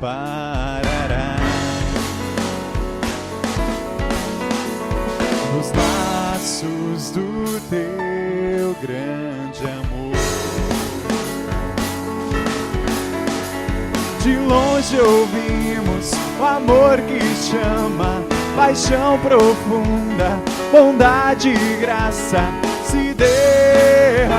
parará. Nos laços do teu grande amor, de longe ouvimos o amor que chama, paixão profunda, bondade e graça se derramando.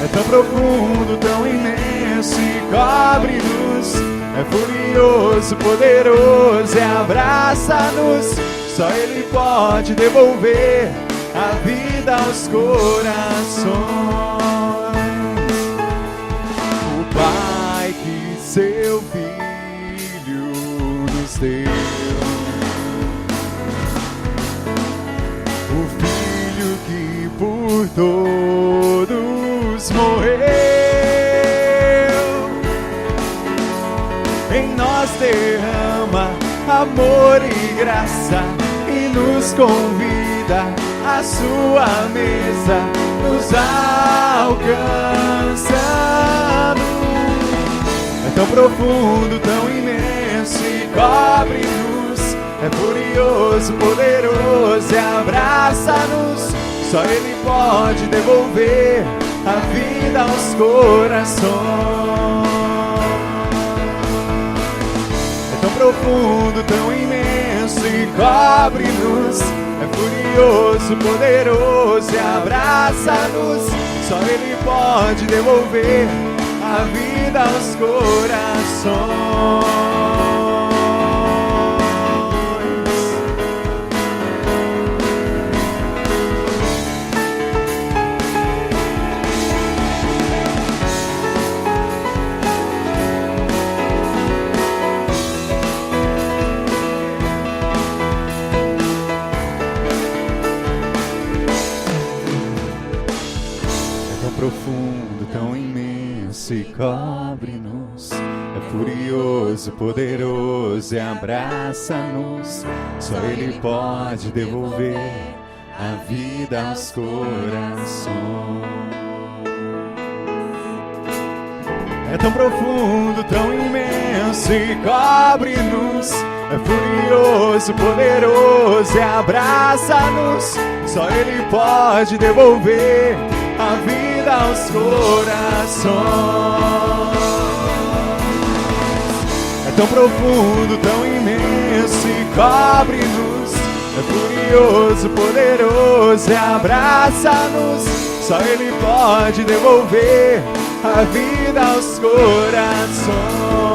É tão profundo, tão imenso e cobre-nos, é furioso, poderoso e abraça-nos. Só Ele pode devolver a vida aos corações. O Pai que seu Filho nos deu, o Filho que por todos morreu, em nós derrama amor e graça e nos convida à sua mesa, nos alcançando. É tão profundo, tão imenso e cobre-nos, é furioso, poderoso e abraça-nos. Só Ele pode devolver a vida aos corações. Tão profundo, tão imenso e cobre-nos, é furioso, poderoso e abraça-nos. Só Ele pode devolver a vida aos corações. Profundo, tão imenso e cobre-nos, é furioso, poderoso e abraça-nos. Só Ele pode devolver a vida aos corações. É tão profundo, tão imenso e cobre-nos, é furioso, poderoso e abraça-nos. Só Ele pode devolver a vida aos corações. É tão profundo, tão imenso e cobre-nos, é furioso, poderoso e abraça-nos. Só Ele pode devolver a vida aos corações.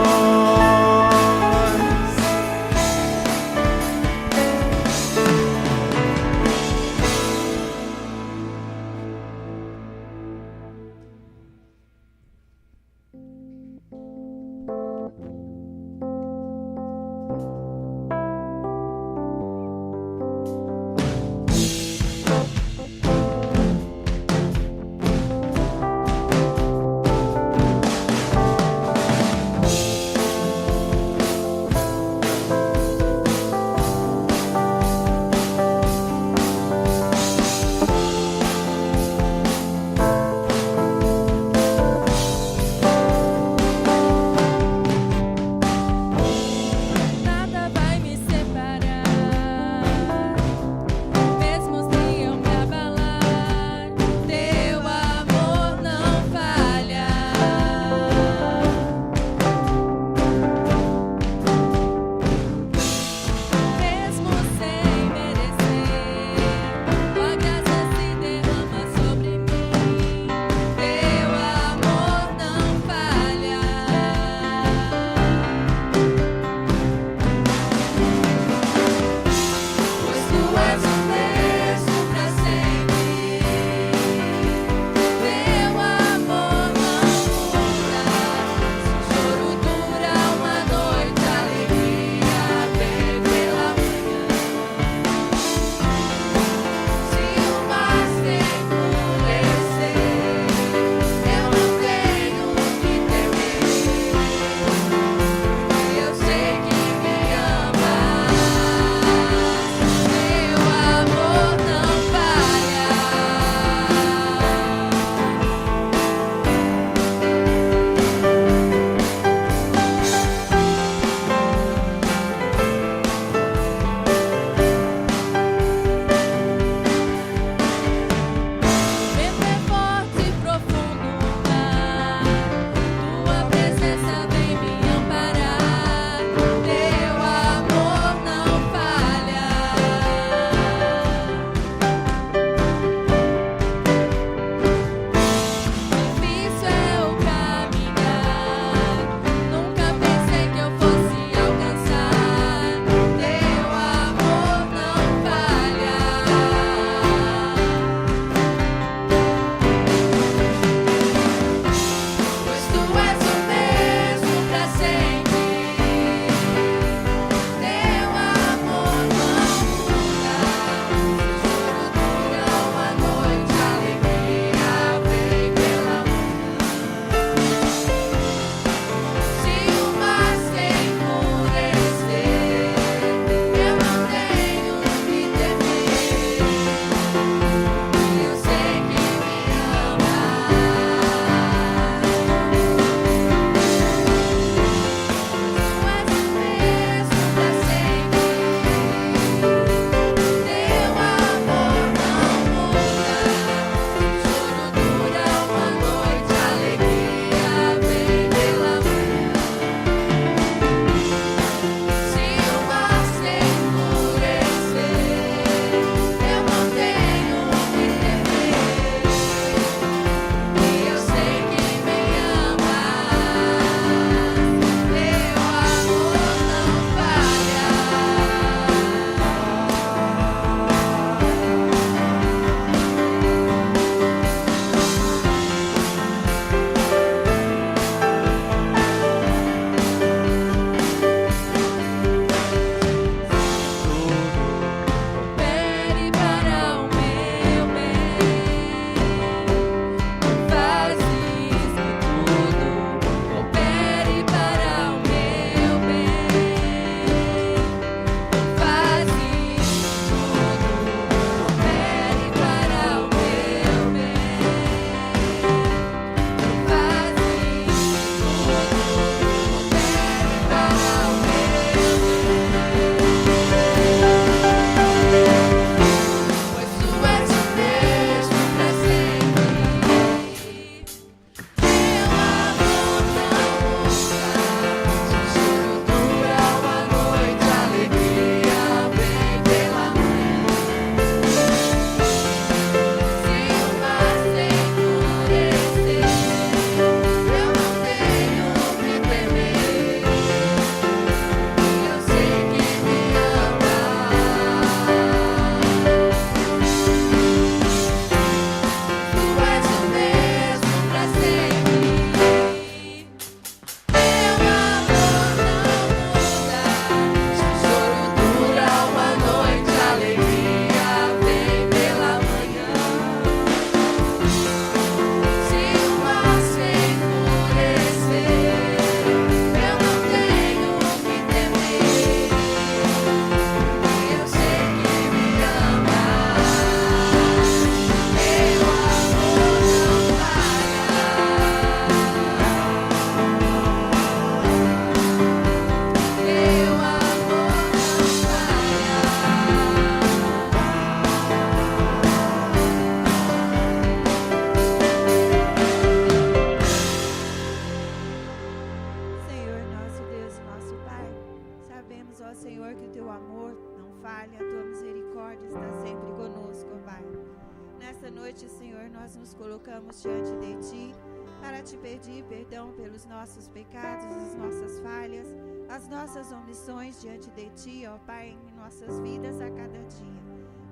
nós nos colocamos diante de Ti para Te pedir perdão pelos nossos pecados, as nossas falhas, as nossas omissões diante de Ti, ó Pai, em nossas vidas a cada dia.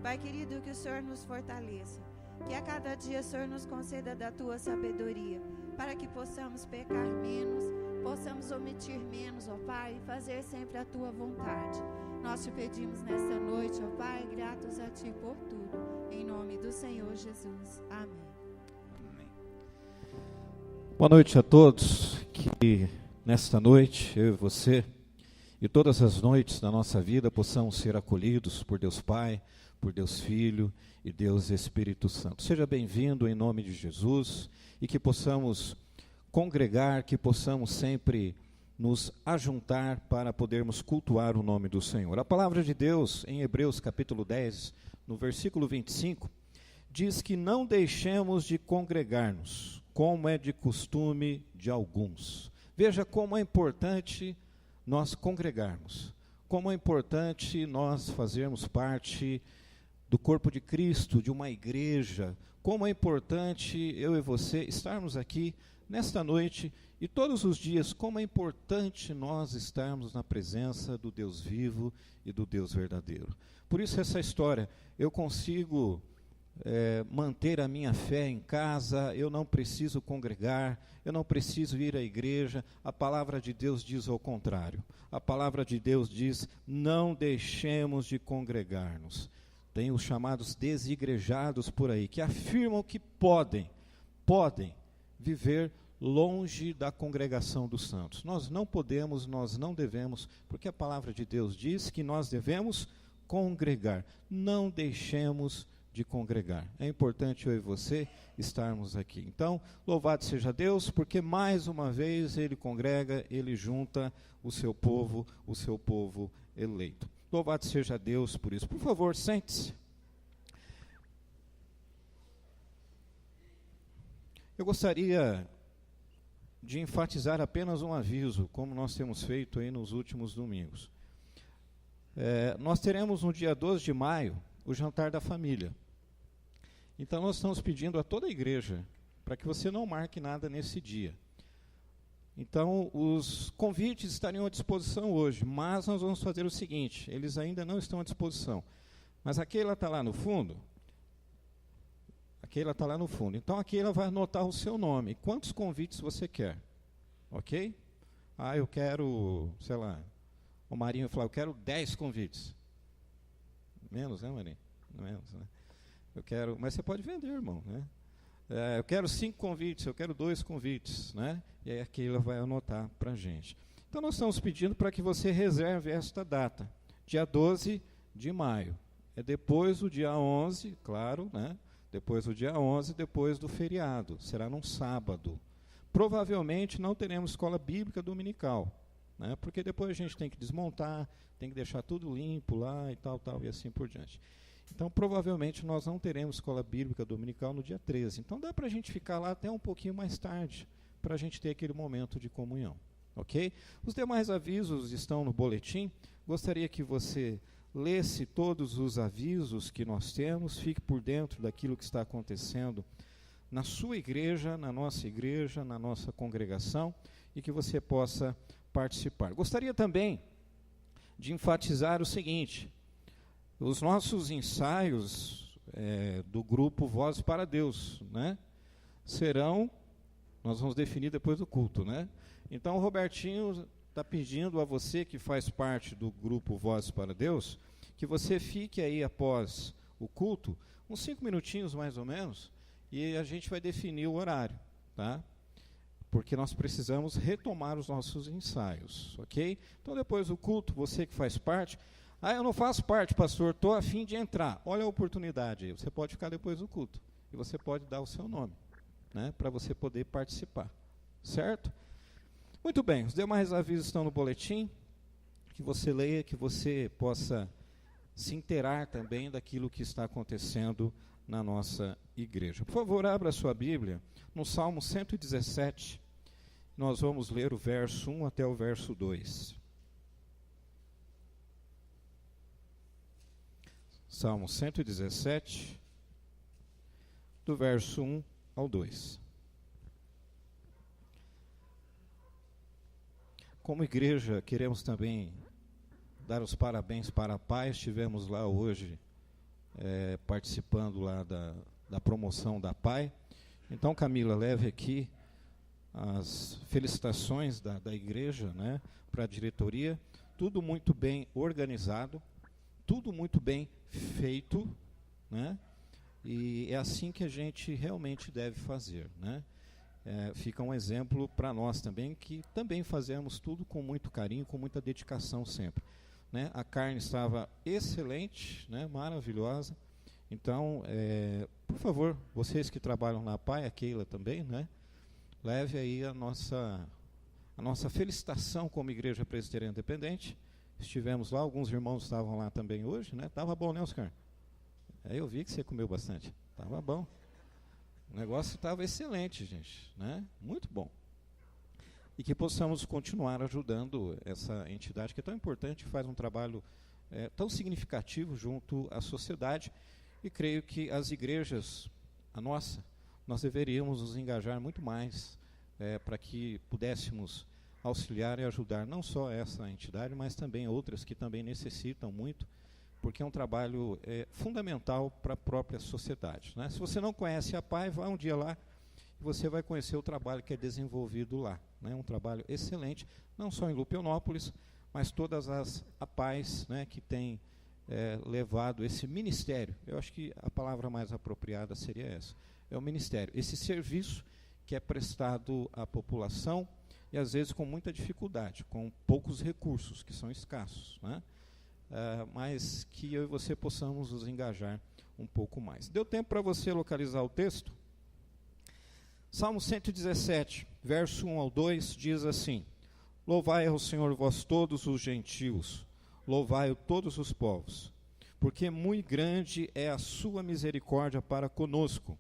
Pai querido, que o Senhor nos fortaleça, que a cada dia o Senhor nos conceda da Tua sabedoria, para que possamos pecar menos, possamos omitir menos, ó Pai, e fazer sempre a Tua vontade. Nós Te pedimos nesta noite, ó Pai, gratos a Ti por tudo, em nome do Senhor Jesus. Amém. Amém. Boa noite a todos, que nesta noite, eu e você, e todas as noites da nossa vida, possamos ser acolhidos por Deus Pai, por Deus Filho e Deus Espírito Santo. Seja bem-vindo em nome de Jesus, e que possamos congregar, que possamos sempre nos ajuntar para podermos cultuar o nome do Senhor. A palavra de Deus, em Hebreus capítulo 10, no versículo 25, diz que não deixemos de congregar-nos, como é de costume de alguns. Veja como é importante nós congregarmos, como é importante nós fazermos parte do corpo de Cristo, de uma igreja, como é importante eu e você estarmos aqui nesta noite e todos os dias, como é importante nós estarmos na presença do Deus vivo e do Deus verdadeiro. Por isso essa história, eu consigo manter a minha fé em casa, eu não preciso congregar, eu não preciso ir à igreja. A palavra de Deus diz ao contrário. A palavra de Deus diz, não deixemos de congregar-nos. Tem os chamados desigrejados por aí, que afirmam que podem viver longe da congregação dos santos. Nós não podemos, nós não devemos, porque a palavra de Deus diz que nós devemos congregar. Não deixemos de congregar. É importante eu e você estarmos aqui. Então, louvado seja Deus, porque mais uma vez Ele congrega, Ele junta o seu povo eleito. Louvado seja Deus por isso. Por favor, sente-se. Eu gostaria de enfatizar apenas um aviso, como nós temos feito aí nos últimos domingos. Nós teremos no dia 12 de maio o jantar da família. Então nós estamos pedindo a toda a igreja para que você não marque nada nesse dia. Então os convites estariam à disposição hoje, mas nós vamos fazer o seguinte, eles ainda não estão à disposição. Mas a Keila está lá no fundo. Então a Keila vai anotar o seu nome. Quantos convites você quer? Ok? Eu quero, sei lá, o Marinho vai falar, eu quero 10 convites. Menos, né, Marinho? Menos, né? Eu quero, mas você pode vender, irmão, né? Eu quero 5 convites, eu quero 2 convites, né? E aí a Keila vai anotar para a gente. Então nós estamos pedindo para que você reserve esta data, dia 12 de maio. É depois do dia 11, claro, né? Depois do dia 11, depois do feriado. Será num sábado. Provavelmente não teremos escola bíblica dominical, né? Porque depois a gente tem que desmontar, tem que deixar tudo limpo lá e tal, e assim por diante. Então, provavelmente, nós não teremos escola bíblica dominical no dia 13. Então, dá para a gente ficar lá até um pouquinho mais tarde, para a gente ter aquele momento de comunhão. Ok? Os demais avisos estão no boletim. Gostaria que você lesse todos os avisos que nós temos, fique por dentro daquilo que está acontecendo na sua igreja, na nossa congregação, e que você possa participar. Gostaria também de enfatizar o seguinte: os nossos ensaios do grupo Voz para Deus, né, nós vamos definir depois do culto, né? Então o Robertinho está pedindo a você que faz parte do grupo Voz para Deus, que você fique aí após o culto, uns 5 minutinhos mais ou menos, e a gente vai definir o horário, tá? Porque nós precisamos retomar os nossos ensaios, ok? Então depois do culto, você que faz parte, eu não faço parte, pastor, estou a fim de entrar. Olha a oportunidade aí, você pode ficar depois do culto. E você pode dar o seu nome, né, para você poder participar. Certo? Muito bem, os demais avisos estão no boletim. Que você leia, que você possa se inteirar também daquilo que está acontecendo na nossa igreja. Por favor, abra a sua Bíblia no Salmo 117. Nós vamos ler o verso 1 até o verso 2. Salmo 117, do verso 1 ao 2. Como igreja, queremos também dar os parabéns para a PAI. Estivemos lá hoje participando lá da promoção da PAI. Então, Camila, leve aqui as felicitações da igreja, né, para a diretoria. Tudo muito bem organizado, tudo muito bem feito, né? E é assim que a gente realmente deve fazer, né? Fica um exemplo para nós também, que também fazemos tudo com muito carinho, com muita dedicação sempre, né? A carne estava excelente, né? Maravilhosa. Então, por favor, vocês que trabalham na PAI, a Keila também, né? Leve aí a nossa felicitação como Igreja Presbiteriana Independente. Estivemos lá, alguns irmãos estavam lá também hoje, né? Estava bom, né, Oscar? Eu vi que você comeu bastante. Estava bom. O negócio estava excelente, gente, né? Muito bom. E que possamos continuar ajudando essa entidade que é tão importante, que faz um trabalho tão significativo junto à sociedade. E creio que as igrejas, a nossa, nós deveríamos nos engajar muito mais para que pudéssemos auxiliar e ajudar não só essa entidade, mas também outras que também necessitam muito, porque é um trabalho fundamental para a própria sociedade, né? Se você não conhece a PAI, vá um dia lá e você vai conhecer o trabalho que é desenvolvido lá, né? Um trabalho excelente, não só em Lupianópolis, mas todas as APAIs, né, que têm levado esse ministério. Eu acho que a palavra mais apropriada seria essa. É o ministério, esse serviço que é prestado à população e às vezes com muita dificuldade, com poucos recursos, que são escassos, né? Mas que eu e você possamos nos engajar um pouco mais. Deu tempo para você localizar o texto? Salmo 117, verso 1 ao 2, diz assim: Louvai ao Senhor vós todos os gentios, louvai-o todos os povos, porque muito grande é a sua misericórdia para conosco,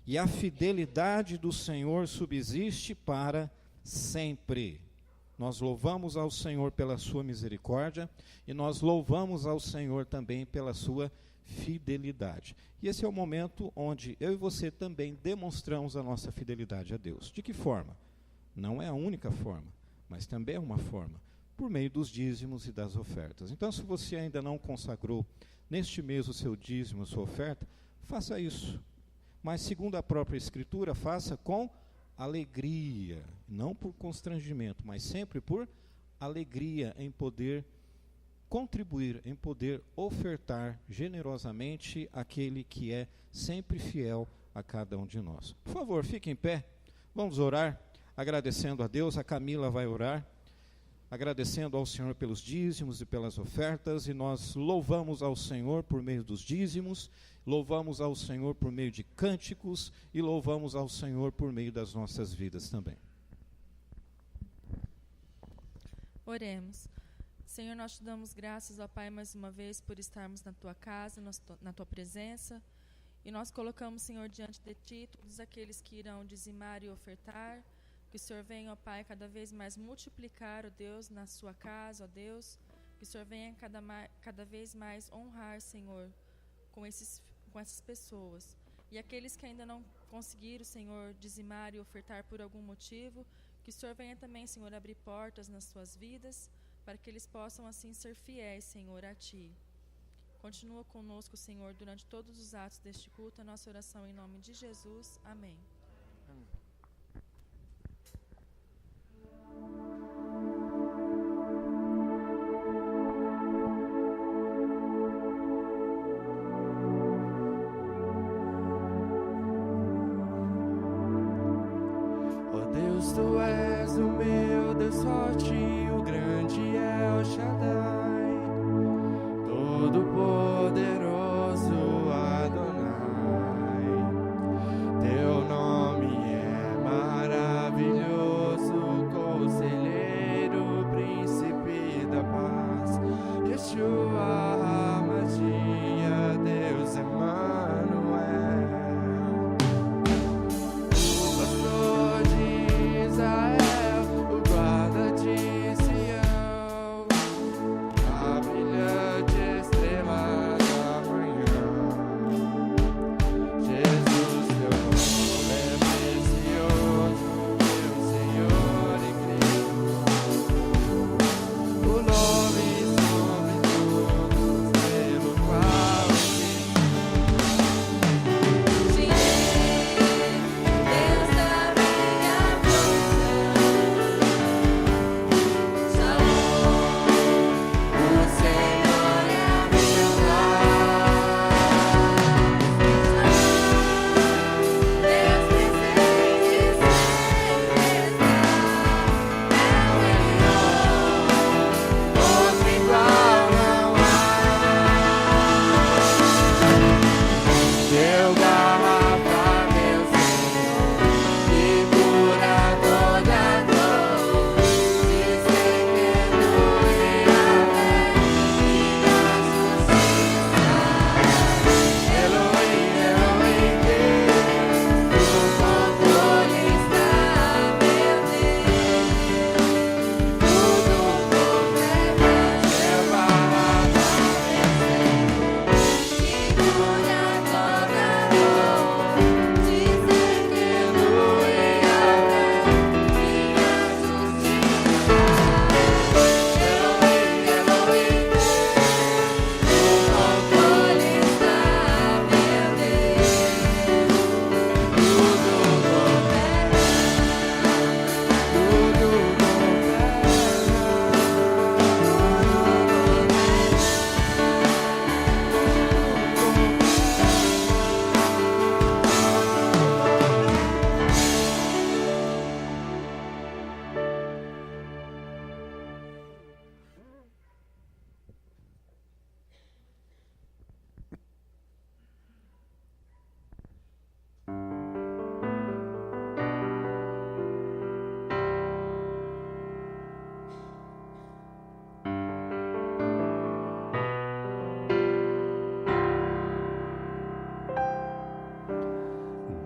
e a fidelidade do Senhor subsiste para sempre. Nós louvamos ao Senhor pela sua misericórdia e nós louvamos ao Senhor também pela sua fidelidade. E esse é o momento onde eu e você também demonstramos a nossa fidelidade a Deus. De que forma? Não é a única forma, mas também é uma forma, por meio dos dízimos e das ofertas. Então, se você ainda não consagrou neste mês o seu dízimo, a sua oferta, faça isso. Mas, segundo a própria Escritura, faça com alegria, não por constrangimento, mas sempre por alegria em poder contribuir, em poder ofertar generosamente aquele que é sempre fiel a cada um de nós. Por favor, fique em pé, vamos orar, agradecendo a Deus. A Camila vai orar, agradecendo ao Senhor pelos dízimos e pelas ofertas, e nós louvamos ao Senhor por meio dos dízimos, louvamos ao Senhor por meio de cânticos e louvamos ao Senhor por meio das nossas vidas também. Oremos. Senhor, nós te damos graças, ó Pai, mais uma vez por estarmos na tua casa, na tua presença, e nós colocamos, Senhor, diante de ti todos aqueles que irão dizimar e ofertar. Que o Senhor venha, ó Pai, cada vez mais multiplicar, ó Deus, na sua casa, ó Deus. Que o Senhor venha cada vez mais honrar, Senhor, com essas pessoas. E aqueles que ainda não conseguiram, Senhor, dizimar e ofertar por algum motivo, que o Senhor venha também, Senhor, abrir portas nas suas vidas, para que eles possam assim ser fiéis, Senhor, a Ti. Continua conosco, Senhor, durante todos os atos deste culto, a nossa oração em nome de Jesus. Amém. Tu és o meu Deus forte, o grande El Shaddai, Todo-Poderoso Adonai. Teu nome é maravilhoso, Conselheiro, Príncipe da Paz, Yeshua HaMashiach, Deus Emmanuel. Israel, o guarda de Sião,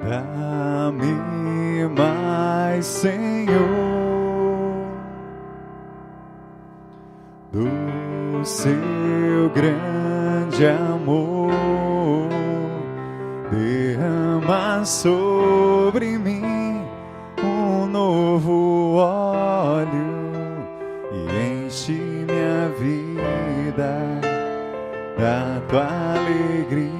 Dá-me mais, Senhor, do seu grande amor. Derrama sobre mim um novo óleo e enche minha vida da tua alegria.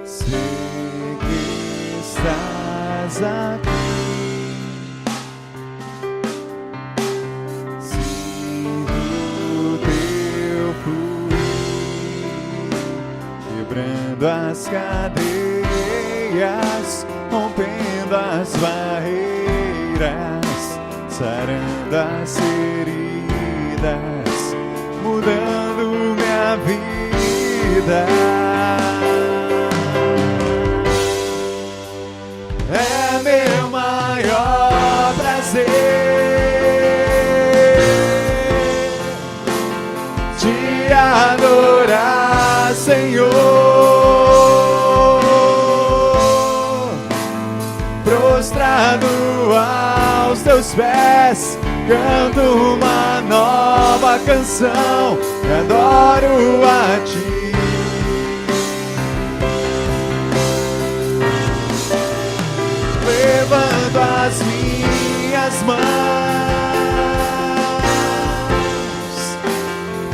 Sei que estás aqui, sinto o teu fluir, quebrando as cadeias, rompendo as barreiras, sarando as feridas, mudando minha vida. É meu maior prazer te adorar, Senhor, prostrado aos teus pés, canto uma nova canção, te adoro a ti. Levanto as minhas mãos,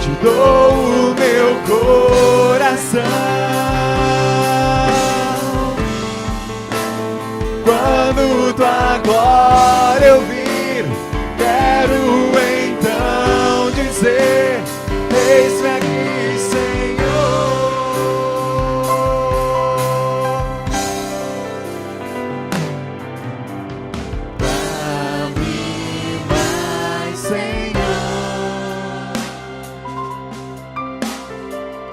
te dou o meu coração. Quando tua glória eu vir, quero então dizer: eis-me aqui, Senhor. Dá-me mais, Senhor,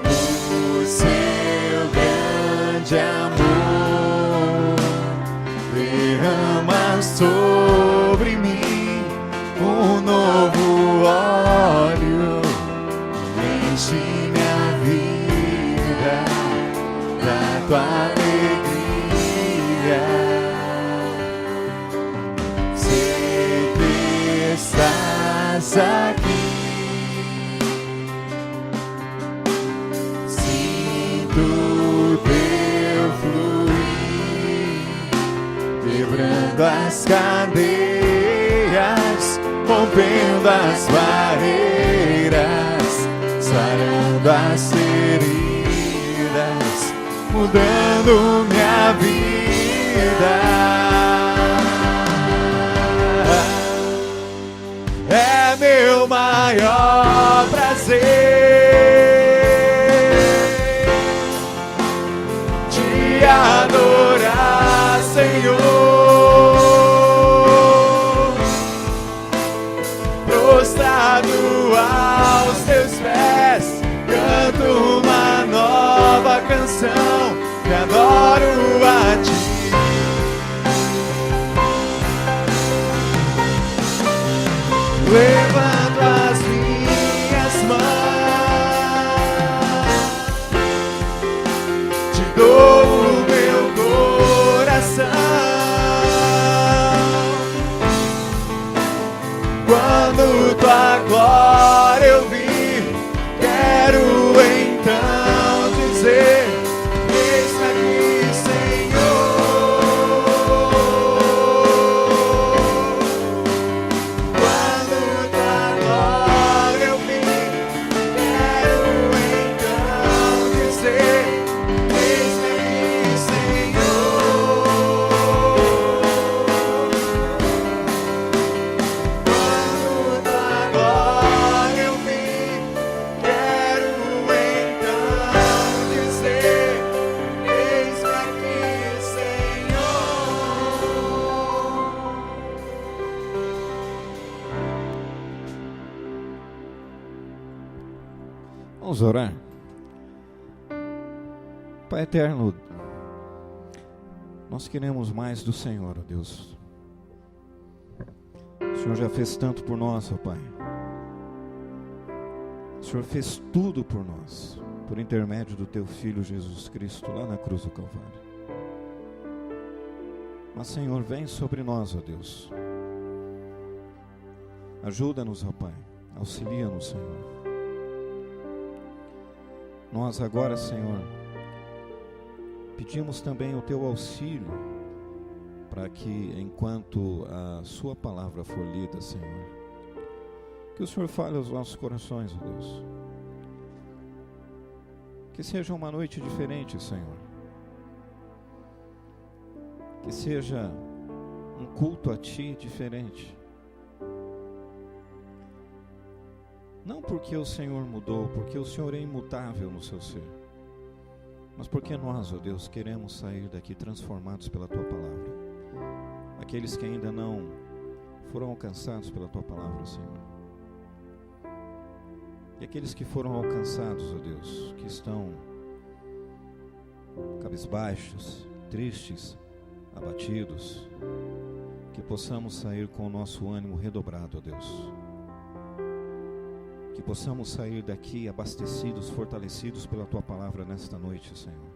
o seu grande amor. Derrama sobre mim um novo óleo, enche minha vida da tua alegria. Sei que estás aqui, sinto o teu fluir, quebrando as cadeias, rompendo as barreiras, sarando as feridas, mudando minha vida. É meu maior prazer te adorar, Senhor, prostrado aos teus pés, canto uma nova canção, te adoro a ti. Levanto as minhas mãos, te dou o meu coração. Quando tua glória eu vir, quero então dizer: eis-me aqui, Senhor. Quando tua glória eu vir, quero então dizer: eis-me aqui, Senhor. Quando tua glória eu vir, quero então dizer: eis-me aqui, Senhor. Vamos orar. Pai eterno, nós queremos mais do Senhor, ó Deus. O Senhor já fez tanto por nós, ó Pai. O Senhor fez tudo por nós. por intermédio do teu Filho Jesus Cristo, lá na cruz do Calvário. Mas, Senhor, vem sobre nós, ó Deus. Ajuda-nos, ó Pai. Auxilia-nos, Senhor. Nós agora, Senhor, pedimos também o teu auxílio para que, enquanto a sua palavra for lida, Senhor, que o Senhor fale aos nossos corações, ó Deus. Que seja uma noite diferente, Senhor. Que seja um culto a Ti diferente. Não porque o Senhor mudou, porque o Senhor é imutável no seu ser, mas porque nós, ó Deus, queremos sair daqui transformados pela Tua Palavra. Aqueles que ainda não foram alcançados pela Tua Palavra, Senhor. E aqueles que foram alcançados, ó Deus, que estão cabisbaixos, tristes, abatidos, que possamos sair com o nosso ânimo redobrado, ó Deus. Que possamos sair daqui abastecidos, fortalecidos pela Tua Palavra nesta noite, Senhor.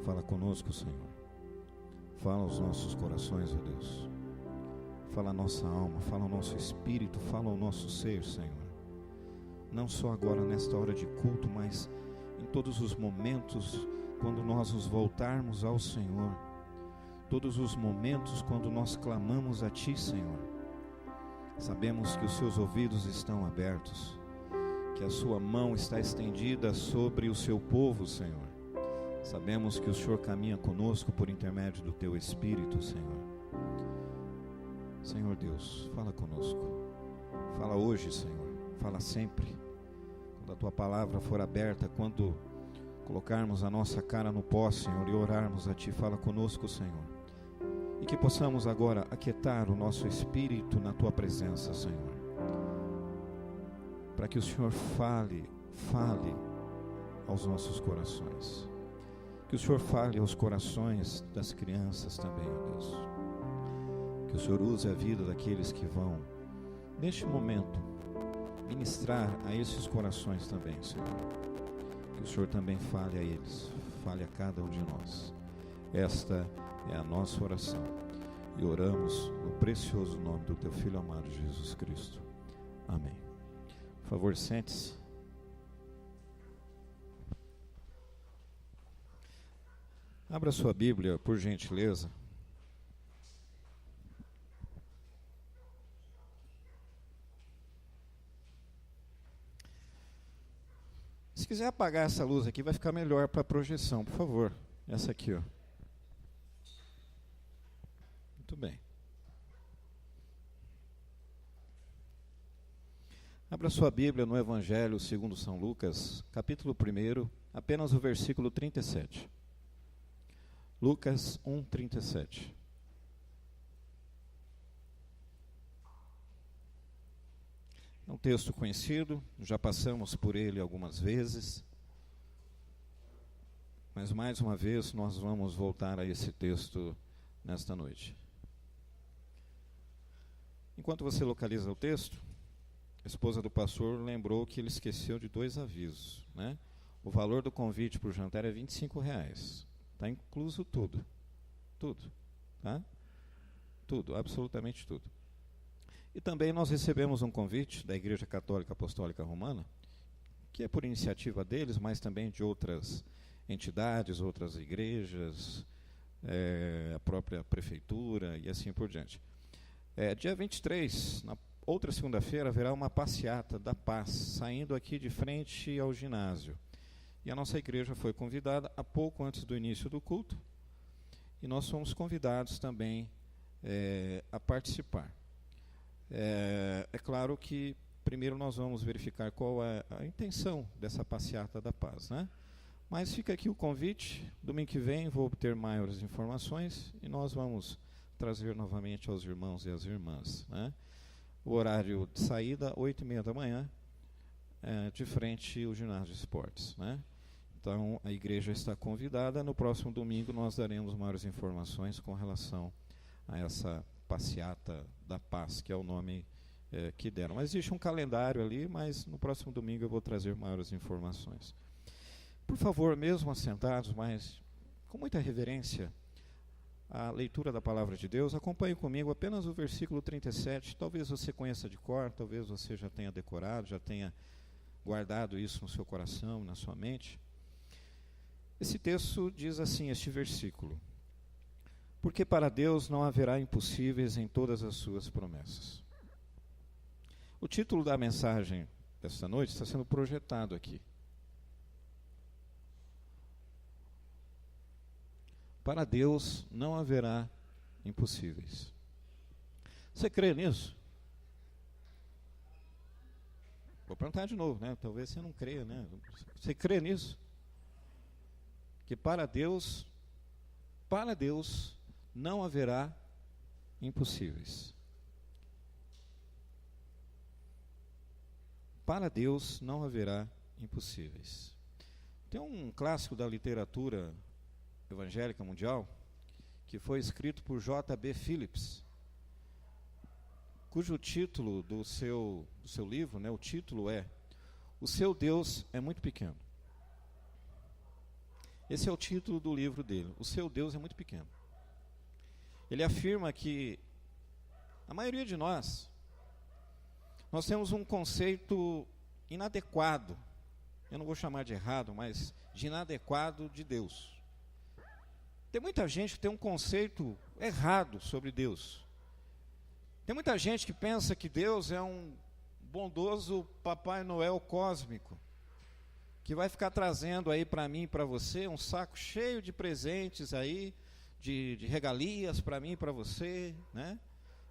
Fala conosco, Senhor. Fala aos nossos corações, ó Deus. Fala a nossa alma, fala ao nosso espírito, fala ao nosso ser, Senhor. Não só agora nesta hora de culto, mas em todos os momentos quando nós nos voltarmos ao Senhor. Todos os momentos quando nós clamamos a Ti, Senhor. Sabemos que os seus ouvidos estão abertos, que a sua mão está estendida sobre o seu povo, Senhor. Sabemos que o Senhor caminha conosco por intermédio do teu Espírito, Senhor. Senhor Deus, fala conosco. Fala hoje, Senhor. Fala sempre. Quando a tua palavra for aberta, quando colocarmos a nossa cara no pó, Senhor, e orarmos a Ti, fala conosco, Senhor. E que possamos agora aquietar o nosso espírito na Tua presença, Senhor. Para que o Senhor fale aos nossos corações. Que o Senhor fale aos corações das crianças também, ó Deus. Que o Senhor use a vida daqueles que vão, neste momento, ministrar a esses corações também, Senhor. Que o Senhor também fale a eles, fale a cada um de nós. Esta é a nossa oração e oramos no precioso nome do Teu Filho amado Jesus Cristo. Amém. Por favor, sente-se. Abra sua Bíblia, por gentileza. Se quiser apagar essa luz aqui, vai ficar melhor para a projeção, por favor. Essa aqui, ó. Muito bem. Abra sua Bíblia no Evangelho segundo São Lucas, capítulo 1, apenas o versículo 37. Lucas 1, 37. É um texto conhecido, já passamos por ele algumas vezes, mas mais uma vez nós vamos voltar a esse texto nesta noite. Enquanto você localiza o texto, a esposa do pastor lembrou que ele esqueceu de 2 avisos, né? O valor do convite para o jantar é R$25. Está incluso tudo, tá? Tudo, absolutamente tudo. E também nós recebemos um convite da Igreja Católica Apostólica Romana, que é por iniciativa deles, mas também de outras entidades, outras igrejas, a própria prefeitura e assim por diante. Dia 23, na outra segunda-feira, haverá uma passeata da paz, saindo aqui de frente ao ginásio. E a nossa igreja foi convidada há pouco antes do início do culto, e nós fomos convidados também a participar. É claro que primeiro nós vamos verificar qual é a intenção dessa passeata da paz, né? Mas fica aqui o convite, domingo que vem vou obter maiores informações e nós vamos trazer novamente aos irmãos e às irmãs, né? O horário de saída, 8h30 da manhã, de frente ao ginásio de esportes, né? Então a igreja está convidada, no próximo domingo nós daremos maiores informações com relação a essa passeata da paz, que é o nome que deram. Mas existe um calendário ali, mas no próximo domingo eu vou trazer maiores informações. Por favor, mesmo assentados, mas com muita reverência, a leitura da palavra de Deus, acompanhe comigo apenas o versículo 37, talvez você conheça de cor, talvez você já tenha decorado, já tenha guardado isso no seu coração, na sua mente. Esse texto diz assim, este versículo: porque para Deus não haverá impossíveis em todas as suas promessas. O título da mensagem desta noite está sendo projetado aqui. Para Deus não haverá impossíveis. Você crê nisso? Vou perguntar de novo, né? Talvez você não creia, né? Você crê nisso? Que para Deus não haverá impossíveis. Para Deus não haverá impossíveis. Tem um clássico da literatura evangélica mundial que foi escrito por J.B. Phillips, cujo título do seu livro, né, o título é O Seu Deus é Muito Pequeno. Esse é o título do livro dele, O Seu Deus é Muito Pequeno. Ele afirma que a maioria de nós temos um conceito inadequado, eu não vou chamar de errado, mas de inadequado de Deus. Tem muita gente que tem um conceito errado sobre Deus. Tem muita gente que pensa que Deus é um bondoso Papai Noel cósmico, que vai ficar trazendo aí para mim e para você um saco cheio de presentes aí, de regalias para mim e para você, né?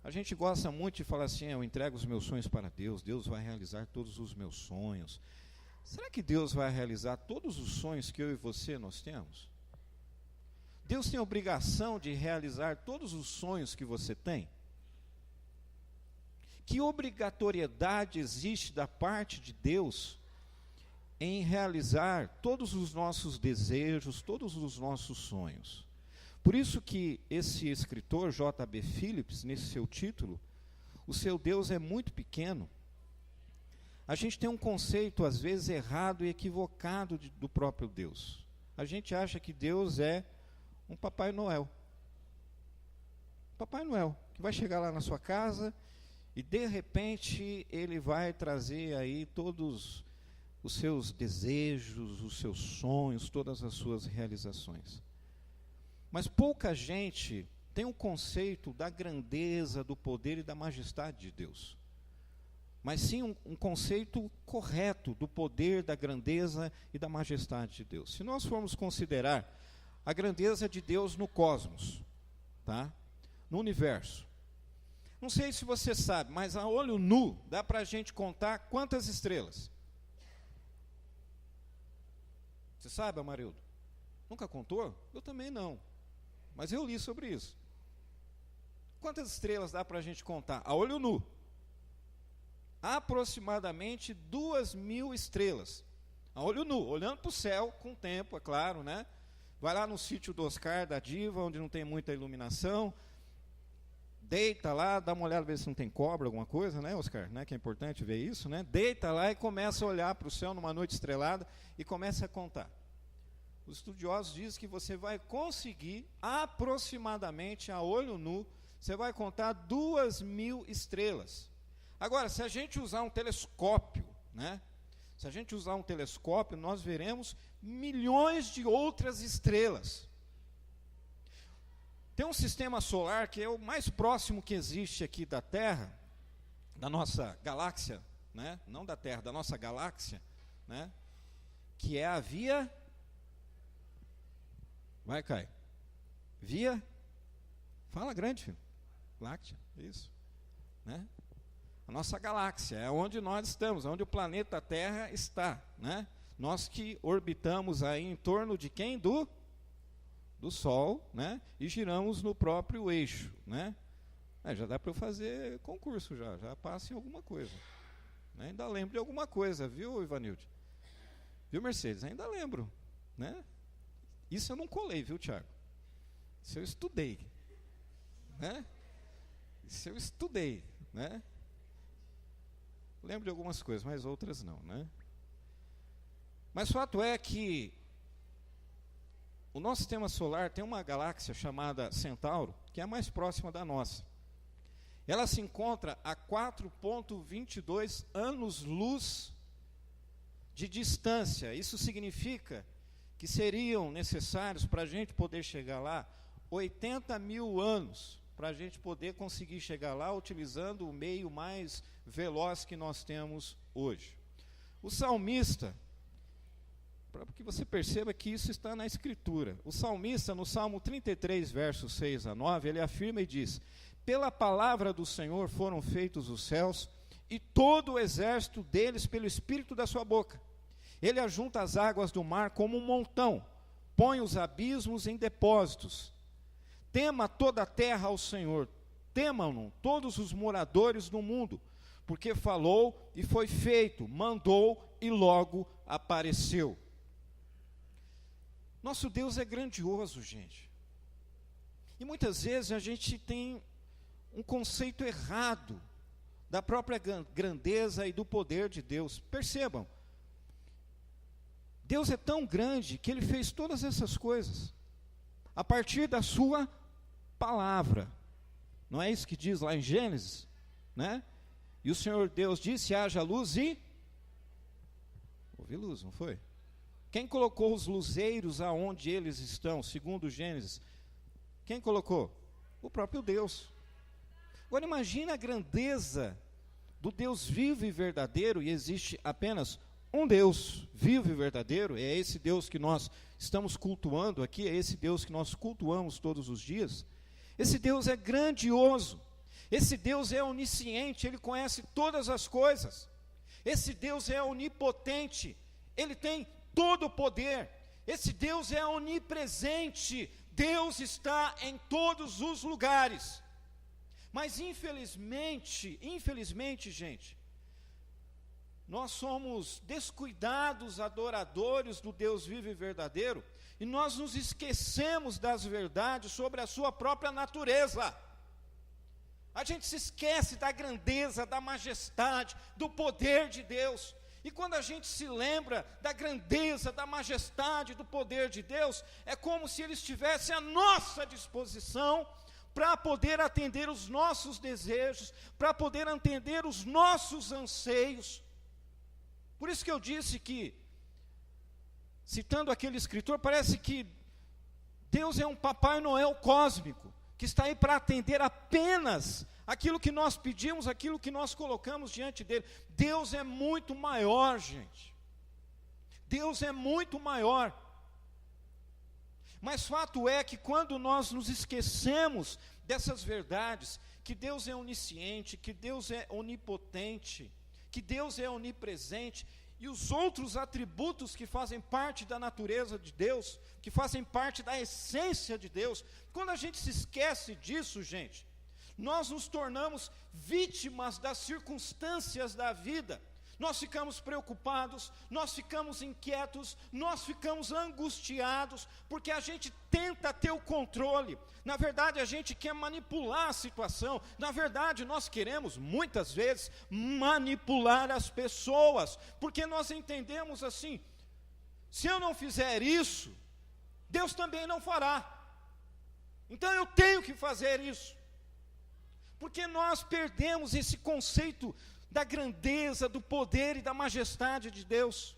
A gente gosta muito de falar assim, eu entrego os meus sonhos para Deus, Deus vai realizar todos os meus sonhos. Será que Deus vai realizar todos os sonhos que eu e você nós temos? Deus tem a obrigação de realizar todos os sonhos que você tem? Que obrigatoriedade existe da parte de Deus em realizar todos os nossos desejos, todos os nossos sonhos? Por isso que esse escritor, J.B. Phillips, nesse seu título, O Seu Deus é Muito Pequeno, a gente tem um conceito, às vezes, errado e equivocado do próprio Deus. A gente acha que Deus é um Papai Noel. Papai Noel, que vai chegar lá na sua casa e, de repente, ele vai trazer aí todos os seus desejos, os seus sonhos, todas as suas realizações. Mas pouca gente tem um conceito da grandeza, do poder e da majestade de Deus. Mas sim um conceito correto do poder, da grandeza e da majestade de Deus. Se nós formos considerar a grandeza de Deus no cosmos, tá? No universo. Não sei se você sabe, mas a olho nu dá para a gente contar quantas estrelas. Você sabe, Amarildo? Nunca contou? Eu também não. Mas eu li sobre isso. Quantas estrelas dá para a gente contar? A olho nu. Aproximadamente 2.000 estrelas. A olho nu, olhando para o céu, com o tempo, é claro, né? Vai lá no sítio do Oscar, da Diva, onde não tem muita iluminação. Deita lá, dá uma olhada, ver se não tem cobra, alguma coisa, né, Oscar? Né, que é importante ver isso, né? Deita lá e começa a olhar para o céu numa noite estrelada e começa a contar. Os estudiosos dizem que você vai conseguir, aproximadamente, a olho nu, você vai contar 2.000 estrelas. Agora, se a gente usar um telescópio, né? Se a gente usar um telescópio, nós veremos milhões de outras estrelas. Tem um sistema solar que é o mais próximo que existe aqui da Terra, da nossa galáxia, né? Não da Terra, da nossa galáxia, né? Que é a Via... Vai, Caio. Via... Fala grande, filho. Láctea, isso. Né? A nossa galáxia é onde nós estamos, onde o planeta Terra está, né? Nós que orbitamos aí em torno de quem? Do Sol, né? E giramos no próprio eixo, né? Já dá para eu fazer concurso, já passa em alguma coisa, né? Ainda lembro de alguma coisa, viu, Ivanilde? Viu, Mercedes? Ainda lembro, né? Isso eu não colei, viu, Tiago? Isso eu estudei, né? Isso eu estudei, né? Lembro de algumas coisas, mas outras não, né? Mas o fato é que o nosso sistema solar tem uma galáxia chamada Centauro, que é a mais próxima da nossa. Ela se encontra a 4,22 anos-luz de distância. Isso significa que seriam necessários, para a gente poder chegar lá, 80 mil anos, para a gente poder conseguir chegar lá utilizando o meio mais veloz que nós temos hoje. O salmista, para que você perceba que isso está na Escritura, o salmista, no Salmo 33, versos 6 a 9, ele afirma e diz: pela palavra do Senhor foram feitos os céus, e todo o exército deles pelo espírito da sua boca. Ele ajunta as águas do mar como um montão, põe os abismos em depósitos. Tema toda a terra ao Senhor, temam-no todos os moradores do mundo, porque falou e foi feito, mandou e logo apareceu. Nosso Deus é grandioso, gente. E muitas vezes a gente tem um conceito errado da própria grandeza e do poder de Deus. Percebam, Deus é tão grande que Ele fez todas essas coisas a partir da sua palavra. Não é isso que diz lá em Gênesis, né? E o Senhor Deus disse: haja luz, e houve luz, não foi? Quem colocou os luzeiros aonde eles estão, segundo Gênesis? Quem colocou? O próprio Deus. Agora imagine a grandeza do Deus vivo e verdadeiro, e existe apenas um Deus vivo e verdadeiro, é esse Deus que nós estamos cultuando aqui, é esse Deus que nós cultuamos todos os dias. Esse Deus é grandioso, esse Deus é onisciente, Ele conhece todas as coisas, esse Deus é onipotente, Ele tem todo o poder, esse Deus é onipresente, Deus está em todos os lugares. Mas infelizmente, gente, nós somos descuidados adoradores do Deus vivo e verdadeiro, e nós nos esquecemos das verdades sobre a sua própria natureza. A gente se esquece da grandeza, da majestade, do poder de Deus. E quando a gente se lembra da grandeza, da majestade, do poder de Deus, é como se Ele estivesse à nossa disposição para poder atender os nossos desejos, para poder atender os nossos anseios. Por isso que eu disse que, citando aquele escritor, parece que Deus é um Papai Noel cósmico, que está aí para atender apenas aquilo que nós pedimos, aquilo que nós colocamos diante dele. Deus é muito maior, gente. Deus é muito maior. Mas fato é que quando nós nos esquecemos dessas verdades, que Deus é onisciente, que Deus é onipotente, que Deus é onipresente, e os outros atributos que fazem parte da natureza de Deus, que fazem parte da essência de Deus, quando a gente se esquece disso, gente, nós nos tornamos vítimas das circunstâncias da vida. Nós ficamos preocupados, nós ficamos inquietos, nós ficamos angustiados, porque a gente tenta ter o controle. Na verdade, a gente quer manipular a situação. Na verdade, nós queremos, muitas vezes, manipular as pessoas, porque nós entendemos assim: se eu não fizer isso, Deus também não fará. Então eu tenho que fazer isso. Porque nós perdemos esse conceito da grandeza, do poder e da majestade de Deus.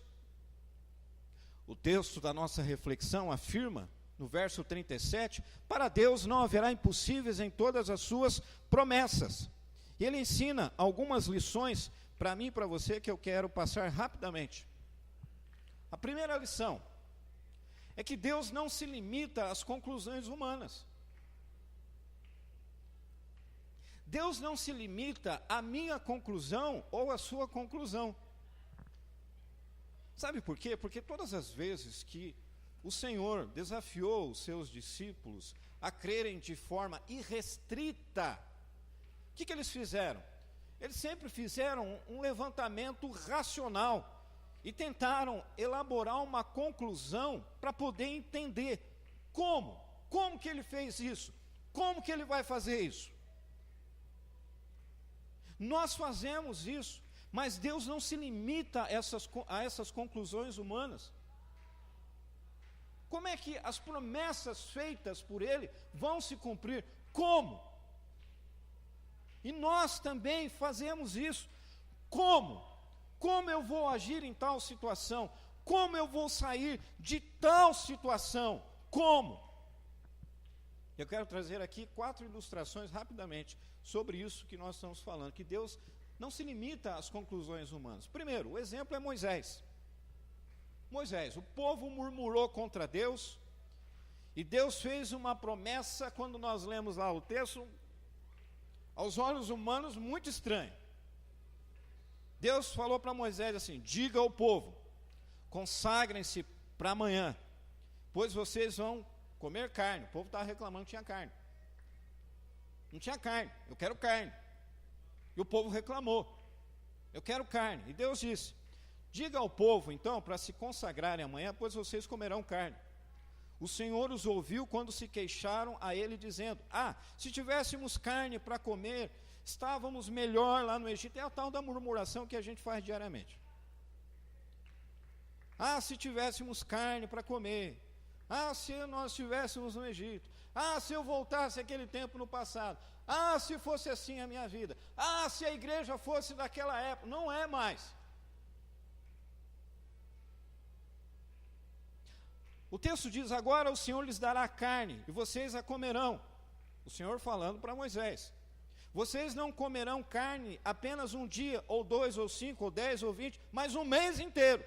O texto da nossa reflexão afirma, no verso 37, para Deus não haverá impossíveis em todas as suas promessas. E ele ensina algumas lições para mim e para você que eu quero passar rapidamente. A primeira lição é que Deus não se limita às conclusões humanas. Deus não se limita à minha conclusão ou à sua conclusão. Sabe por quê? Porque todas as vezes que o Senhor desafiou os seus discípulos a crerem de forma irrestrita, o que eles fizeram? Eles sempre fizeram um levantamento racional e tentaram elaborar uma conclusão para poder entender como que ele fez isso, como que ele vai fazer isso. Nós fazemos isso, Mas Deus não se limita a essas conclusões humanas. Como é que as promessas feitas por Ele vão se cumprir? Como? E nós também fazemos isso. Como? Como eu vou agir em tal situação? Como eu vou sair de tal situação? Como? Eu quero trazer aqui 4 ilustrações rapidamente sobre isso que nós estamos falando, que Deus não se limita às conclusões humanas. Primeiro, o exemplo é Moisés. Moisés, o povo murmurou contra Deus, e Deus fez uma promessa, quando nós lemos lá o texto, aos olhos humanos, muito estranha. Deus falou para Moisés assim: diga ao povo, consagrem-se para amanhã, pois vocês vão comer carne. O povo estava reclamando que tinha carne. Não tinha carne, eu quero carne. E o povo reclamou, eu quero carne. E Deus disse: diga ao povo então para se consagrarem amanhã, pois vocês comerão carne. O Senhor os ouviu quando se queixaram a Ele, dizendo: se tivéssemos carne para comer, estávamos melhor lá no Egito. É a tal da murmuração que a gente faz diariamente. Se tivéssemos carne para comer. Se nós estivéssemos no Egito. Se eu voltasse aquele tempo no passado. Se fosse assim a minha vida. Se a igreja fosse daquela época. Não é mais. O texto diz: agora o Senhor lhes dará carne, e vocês a comerão. O Senhor falando para Moisés: vocês não comerão carne apenas um dia, ou 2, ou 5, ou 10, ou 20, mas um mês inteiro,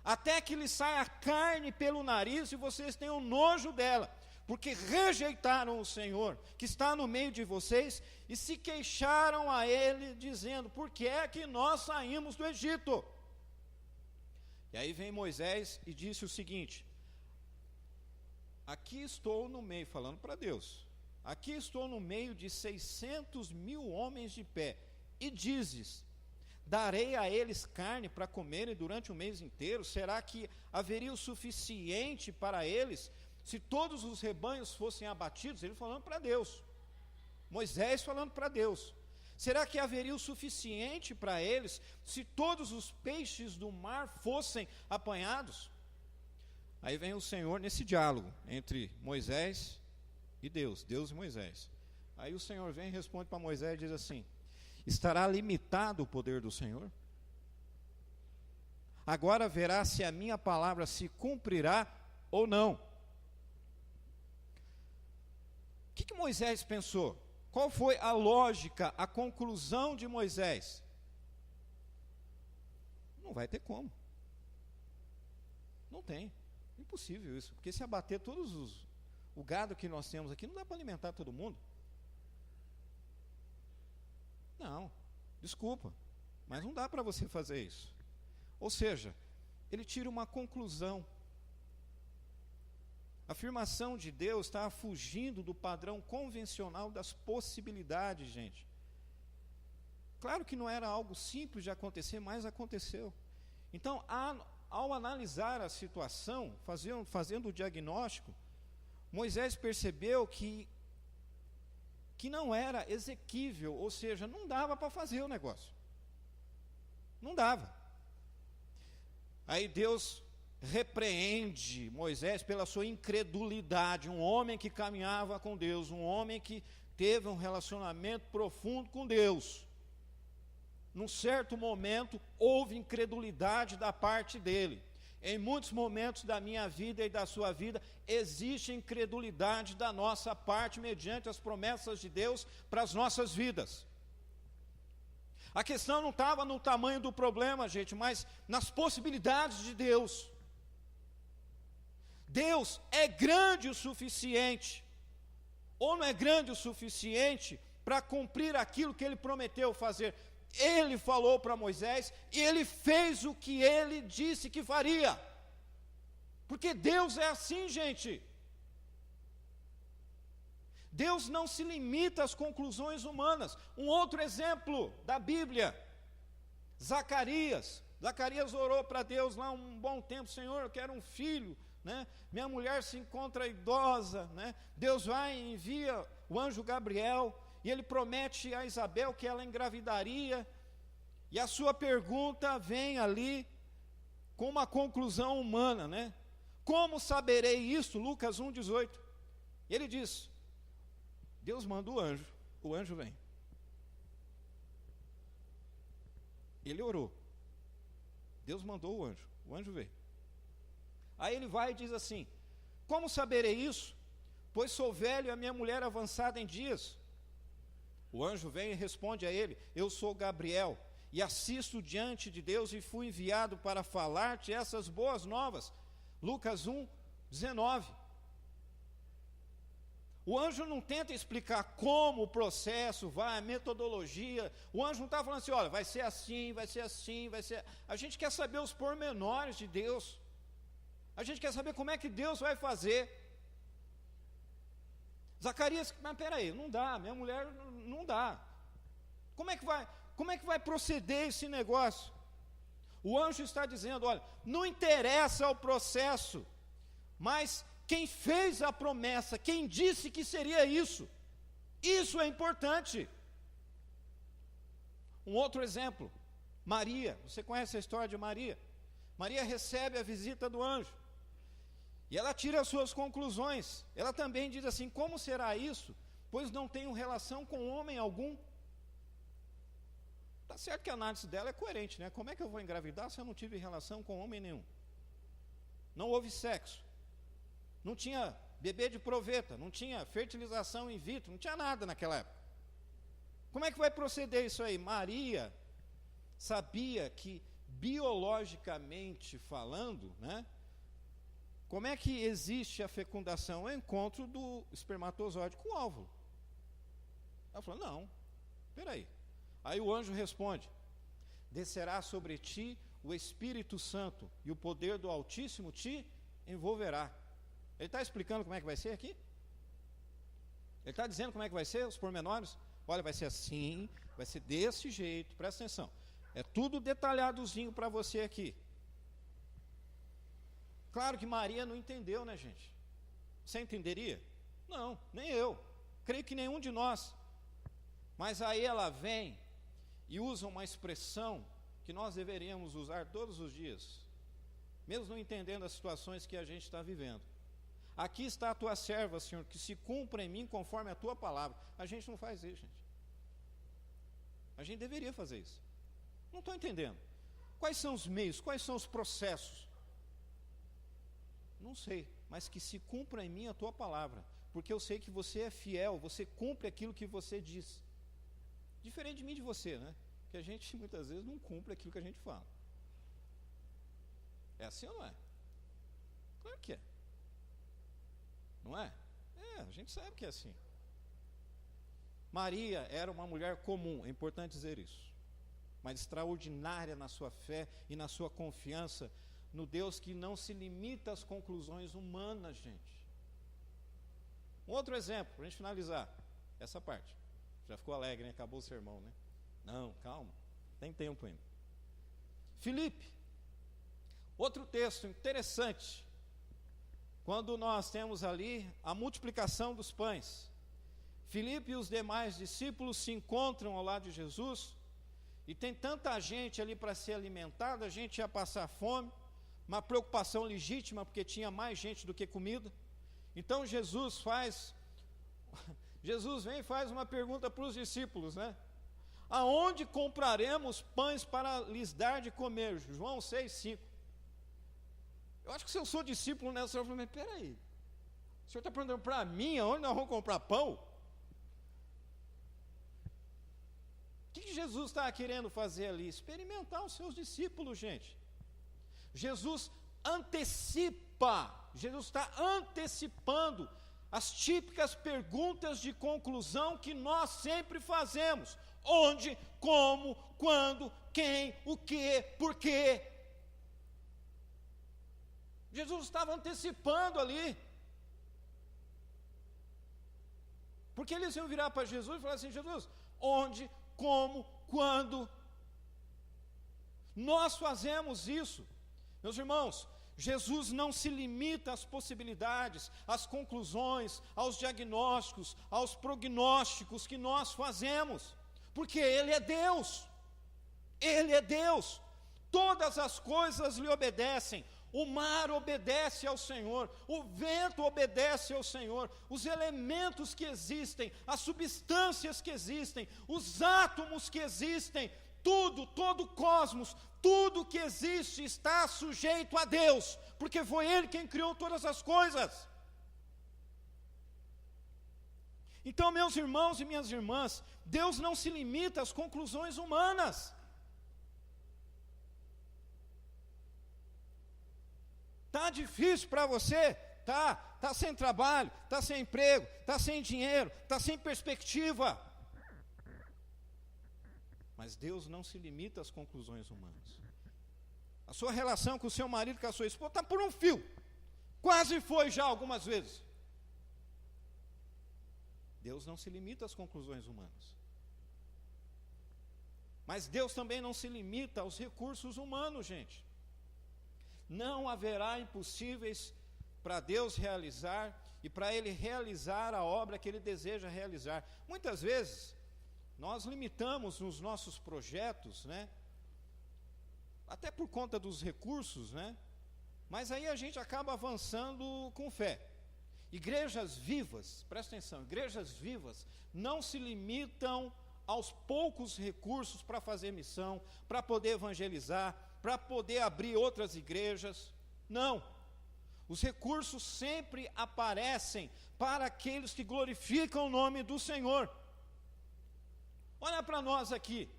até que lhes saia carne pelo nariz e vocês tenham nojo dela, porque rejeitaram o Senhor, que está no meio de vocês, e se queixaram a Ele, dizendo: por que é que nós saímos do Egito? E aí vem Moisés e disse o seguinte: aqui estou no meio, falando para Deus, aqui estou no meio de 600.000 homens de pé, e dizes: darei a eles carne para comerem durante o mês inteiro? Será que haveria o suficiente para eles, se todos os rebanhos fossem abatidos? Ele falando para Deus, Moisés falando para Deus. Será que haveria o suficiente para eles, se todos os peixes do mar fossem apanhados? Aí vem o Senhor nesse diálogo entre Moisés e Deus, Deus e Moisés. Aí o Senhor vem e responde para Moisés e diz assim: estará limitado o poder do Senhor? Agora verá se a minha palavra se cumprirá ou não. O que Moisés pensou? Qual foi a lógica, a conclusão de Moisés? Não vai ter como. Não tem. Impossível isso. Porque se abater o gado que nós temos aqui, não dá para alimentar todo mundo. Não, desculpa, mas não dá para você fazer isso. Ou seja, ele tira uma conclusão. A afirmação de Deus está fugindo do padrão convencional das possibilidades, gente. Claro que não era algo simples de acontecer, mas aconteceu. Então, ao analisar a situação, fazendo o diagnóstico, Moisés percebeu que não era exequível, ou seja, não dava para fazer o negócio. Não dava. Aí Deus repreende Moisés pela sua incredulidade, um homem que caminhava com Deus, um homem que teve um relacionamento profundo com Deus. Num certo momento, houve incredulidade da parte dele. Em muitos momentos da minha vida e da sua vida, existe incredulidade da nossa parte, mediante as promessas de Deus para as nossas vidas. A questão não estava no tamanho do problema, gente, mas nas possibilidades de Deus. Deus é grande o suficiente, ou não é grande o suficiente para cumprir aquilo que Ele prometeu fazer. Ele falou para Moisés e ele fez o que ele disse que faria. Porque Deus é assim, gente. Deus não se limita às conclusões humanas. Um outro exemplo da Bíblia, Zacarias. Zacarias orou para Deus lá um bom tempo: Senhor, eu quero um filho, né? Minha mulher se encontra idosa, né? Deus vai e envia o anjo Gabriel, e ele promete a Isabel que ela engravidaria, E a sua pergunta vem ali com uma conclusão humana, né? Como saberei isso? Lucas 1,18. E ele diz: Deus manda o anjo vem. Ele orou. Deus mandou o anjo veio. Aí ele vai e diz assim: como saberei isso? Pois sou velho e a minha mulher avançada em dias. O anjo vem e responde a ele: eu sou Gabriel, e assisto diante de Deus e fui enviado para falar-te essas boas novas. Lucas 1:19. O anjo não tenta explicar como o processo vai, a metodologia. O anjo não está falando assim: olha, vai ser assim, vai ser assim, vai ser... A gente quer saber os pormenores de Deus. A gente quer saber como é que Deus vai fazer. Zacarias, mas peraí, não dá, minha mulher não dá. Como é que vai proceder esse negócio? O anjo está dizendo: olha, não interessa o processo, mas quem fez a promessa, quem disse que seria isso é importante. Um outro exemplo, Maria. Você conhece a história de Maria? Maria recebe a visita do anjo, e ela tira as suas conclusões. Ela também diz assim: como será isso? Pois não tenho relação com homem algum. Está certo que a análise dela é coerente, né? Como é que eu vou engravidar se eu não tive relação com homem nenhum? Não houve sexo. Não tinha bebê de proveta, não tinha fertilização in vitro, não tinha nada naquela época. Como é que vai proceder isso aí? Maria sabia que, biologicamente falando, né, como é que existe a fecundação? O encontro do espermatozoide com o óvulo. Ela falou: não, peraí. Aí o anjo responde: descerá sobre ti o Espírito Santo, e o poder do Altíssimo te envolverá. Ele está explicando como é que vai ser aqui? Ele está dizendo como é que vai ser, os pormenores? Olha, vai ser assim, vai ser desse jeito, presta atenção. É tudo detalhadozinho para você aqui. Claro que Maria não entendeu, né, gente? Você entenderia? Não, nem eu. Creio que nenhum de nós. Mas aí ela vem e usa uma expressão que nós deveríamos usar todos os dias, mesmo não entendendo as situações que a gente está vivendo. Aqui está a tua serva, Senhor, que se cumpra em mim conforme a tua palavra. A gente não faz isso, gente. A gente deveria fazer isso. Não estou entendendo. Quais são os meios, quais são os processos? Não sei, mas que se cumpra em mim a tua palavra, porque eu sei que você é fiel, você cumpre aquilo que você diz. Diferente de mim e de você, né? Que a gente muitas vezes não cumpre aquilo que a gente fala. É assim ou não é? Claro que é. Não é? É, a gente sabe que é assim. Maria era uma mulher comum, é importante dizer isso, mas extraordinária na sua fé e na sua confiança no Deus que não se limita às conclusões humanas, gente. Um outro exemplo, para a gente finalizar essa parte. Já ficou alegre, né? Acabou o sermão, né? Não, calma, tem tempo ainda. Filipe, outro texto interessante, quando nós temos ali a multiplicação dos pães. Filipe e os demais discípulos se encontram ao lado de Jesus, e tem tanta gente ali para ser alimentada, a gente ia passar fome, uma preocupação legítima, porque tinha mais gente do que comida. Então Jesus vem e faz uma pergunta para os discípulos, né? Aonde compraremos pães para lhes dar de comer? João 6:5. Eu acho que se eu sou discípulo nessa hora, eu falo: mas peraí, o senhor está perguntando para mim aonde nós vamos comprar pão? O que Jesus está querendo fazer ali? Experimentar os seus discípulos, gente. Jesus está antecipando as típicas perguntas de conclusão que nós sempre fazemos: onde, como, quando, quem, o que, por quê. Jesus estava antecipando ali, porque eles iam virar para Jesus e falar assim: Jesus, onde, como, quando. Nós fazemos isso. Meus irmãos, Jesus não se limita às possibilidades, às conclusões, aos diagnósticos, aos prognósticos que nós fazemos, porque Ele é Deus. Ele é Deus, todas as coisas lhe obedecem. O mar obedece ao Senhor, o vento obedece ao Senhor, os elementos que existem, as substâncias que existem, os átomos que existem, tudo, todo o cosmos, tudo que existe está sujeito a Deus, porque foi Ele quem criou todas as coisas. Então, meus irmãos e minhas irmãs, Deus não se limita às conclusões humanas. Está difícil para você? Está sem trabalho, está sem emprego, está sem dinheiro, está sem perspectiva. Mas Deus não se limita às conclusões humanas. A sua relação com o seu marido, com a sua esposa, está por um fio. Quase foi já algumas vezes. Deus não se limita às conclusões humanas. Mas Deus também não se limita aos recursos humanos, gente. Não haverá impossíveis para Deus realizar e para Ele realizar a obra que Ele deseja realizar. Muitas vezes, nós limitamos nos nossos projetos, né? Até por conta dos recursos, né? Mas aí a gente acaba avançando com fé. Igrejas vivas, presta atenção, igrejas vivas não se limitam aos poucos recursos para fazer missão, para poder evangelizar, para poder abrir outras igrejas. Não. Os recursos sempre aparecem para aqueles que glorificam o nome do Senhor. Olha para nós aqui,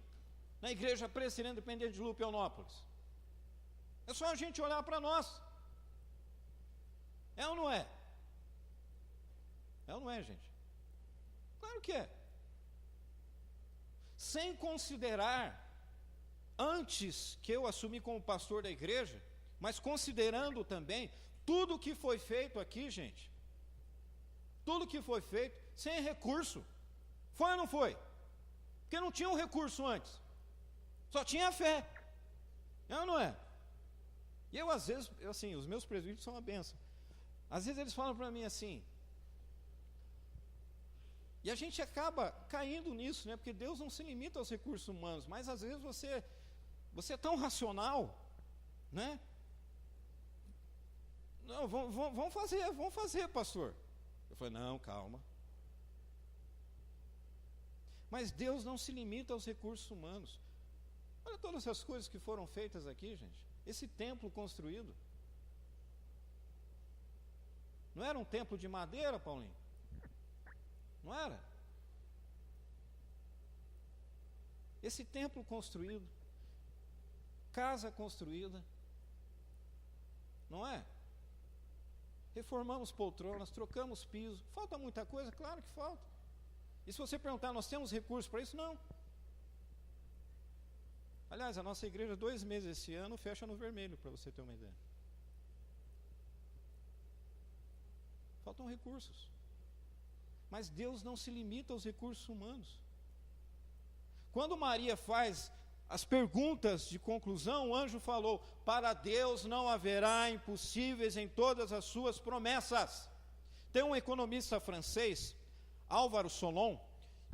na Igreja Presbiteriana Independente de Lupeonópolis. É só a gente olhar para nós. É ou não é? É ou não é, gente? Claro que é. Sem considerar, antes que eu assumi como pastor da igreja, mas considerando também tudo que foi feito aqui, gente, tudo que foi feito sem recurso, foi ou não foi? Porque não tinha um recurso antes, só tinha a fé, é ou não é? E eu às vezes, assim, os meus presbíteros são uma bênção, às vezes eles falam para mim assim, e a gente acaba caindo nisso, né? Porque Deus não se limita aos recursos humanos, mas às vezes você é tão racional, né? Não, vamos fazer, pastor. Eu falei, não, calma. Mas Deus não se limita aos recursos humanos. Olha todas essas coisas que foram feitas aqui, gente. Esse templo construído. Não era um templo de madeira, Paulinho? Não era? Esse templo construído, casa construída, não é? Reformamos poltronas, trocamos piso. Falta muita coisa? Claro que falta. E se você perguntar, nós temos recursos para isso? Não. Aliás, a nossa igreja, 2 meses esse ano, fecha no vermelho, para você ter uma ideia. Faltam recursos. Mas Deus não se limita aos recursos humanos. Quando Maria faz as perguntas de conclusão, o anjo falou: para Deus não haverá impossíveis em todas as suas promessas. Tem um economista francês, Álvaro Solon,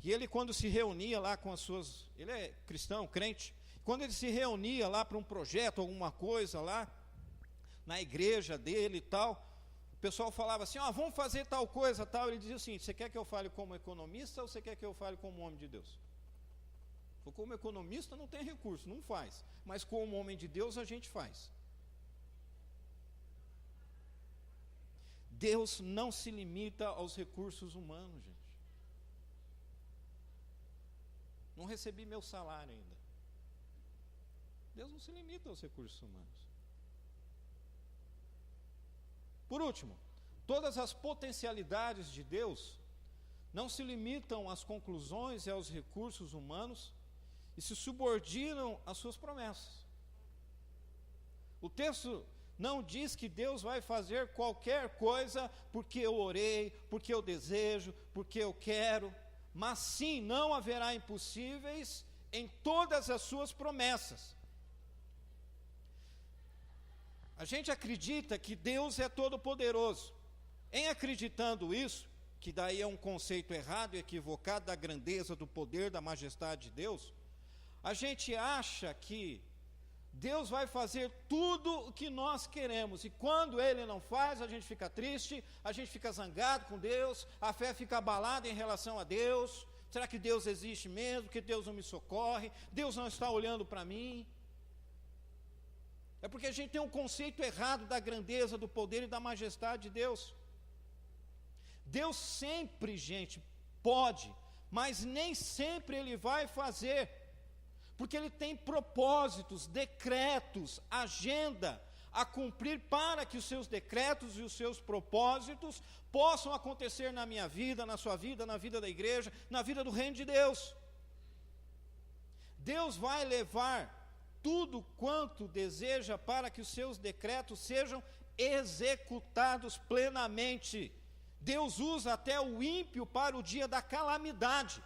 que ele, quando se reunia lá com as suas, ele é cristão, crente, quando ele se reunia lá para um projeto, alguma coisa lá, na igreja dele e tal, o pessoal falava assim, vamos fazer tal coisa, tal. Ele dizia assim, você quer que eu fale como economista ou você quer que eu fale como homem de Deus? Como economista não tem recurso, não faz, mas como homem de Deus a gente faz. Deus não se limita aos recursos humanos, gente. Não recebi meu salário ainda. Deus não se limita aos recursos humanos. Por último, todas as potencialidades de Deus não se limitam às conclusões e aos recursos humanos e se subordinam às suas promessas. O texto não diz que Deus vai fazer qualquer coisa porque eu orei, porque eu desejo, porque eu quero, mas sim, não haverá impossíveis em todas as suas promessas. A gente acredita que Deus é todo-poderoso. Em acreditando isso, que daí é um conceito errado e equivocado da grandeza, do poder, da majestade de Deus, a gente acha que Deus vai fazer tudo o que nós queremos, e quando Ele não faz, a gente fica triste, a gente fica zangado com Deus, a fé fica abalada em relação a Deus. Será que Deus existe mesmo? Que Deus não me socorre? Deus não está olhando para mim? É porque a gente tem um conceito errado da grandeza, do poder e da majestade de Deus. Deus sempre, gente, pode, mas nem sempre Ele vai fazer, porque Ele tem propósitos, decretos, agenda a cumprir para que os seus decretos e os seus propósitos possam acontecer na minha vida, na sua vida, na vida da igreja, na vida do reino de Deus. Deus vai levar tudo quanto deseja para que os seus decretos sejam executados plenamente. Deus usa até o ímpio para o dia da calamidade.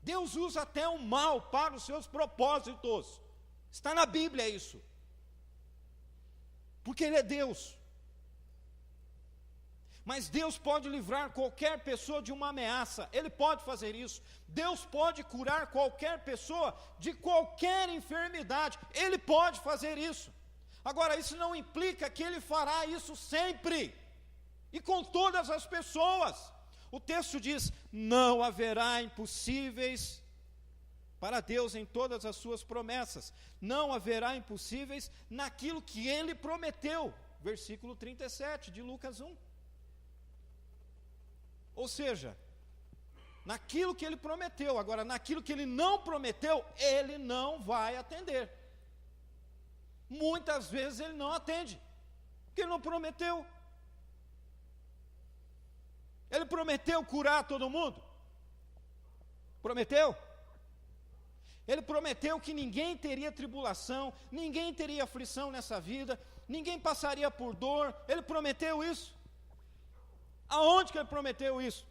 Deus usa até o mal para os seus propósitos. Está na Bíblia isso. Porque Ele é Deus. Mas Deus pode livrar qualquer pessoa de uma ameaça. Ele pode fazer isso. Deus pode curar qualquer pessoa de qualquer enfermidade. Ele pode fazer isso. Agora, isso não implica que Ele fará isso sempre e com todas as pessoas. O texto diz: não haverá impossíveis para Deus em todas as suas promessas. Não haverá impossíveis naquilo que Ele prometeu. Versículo 37 de Lucas 1. Ou seja, naquilo que Ele prometeu. Agora, naquilo que Ele não prometeu, Ele não vai atender. Muitas vezes Ele não atende, porque Ele não prometeu. Ele prometeu curar todo mundo? Prometeu? Ele prometeu que ninguém teria tribulação, ninguém teria aflição nessa vida, ninguém passaria por dor. Ele prometeu isso? Aonde que Ele prometeu isso?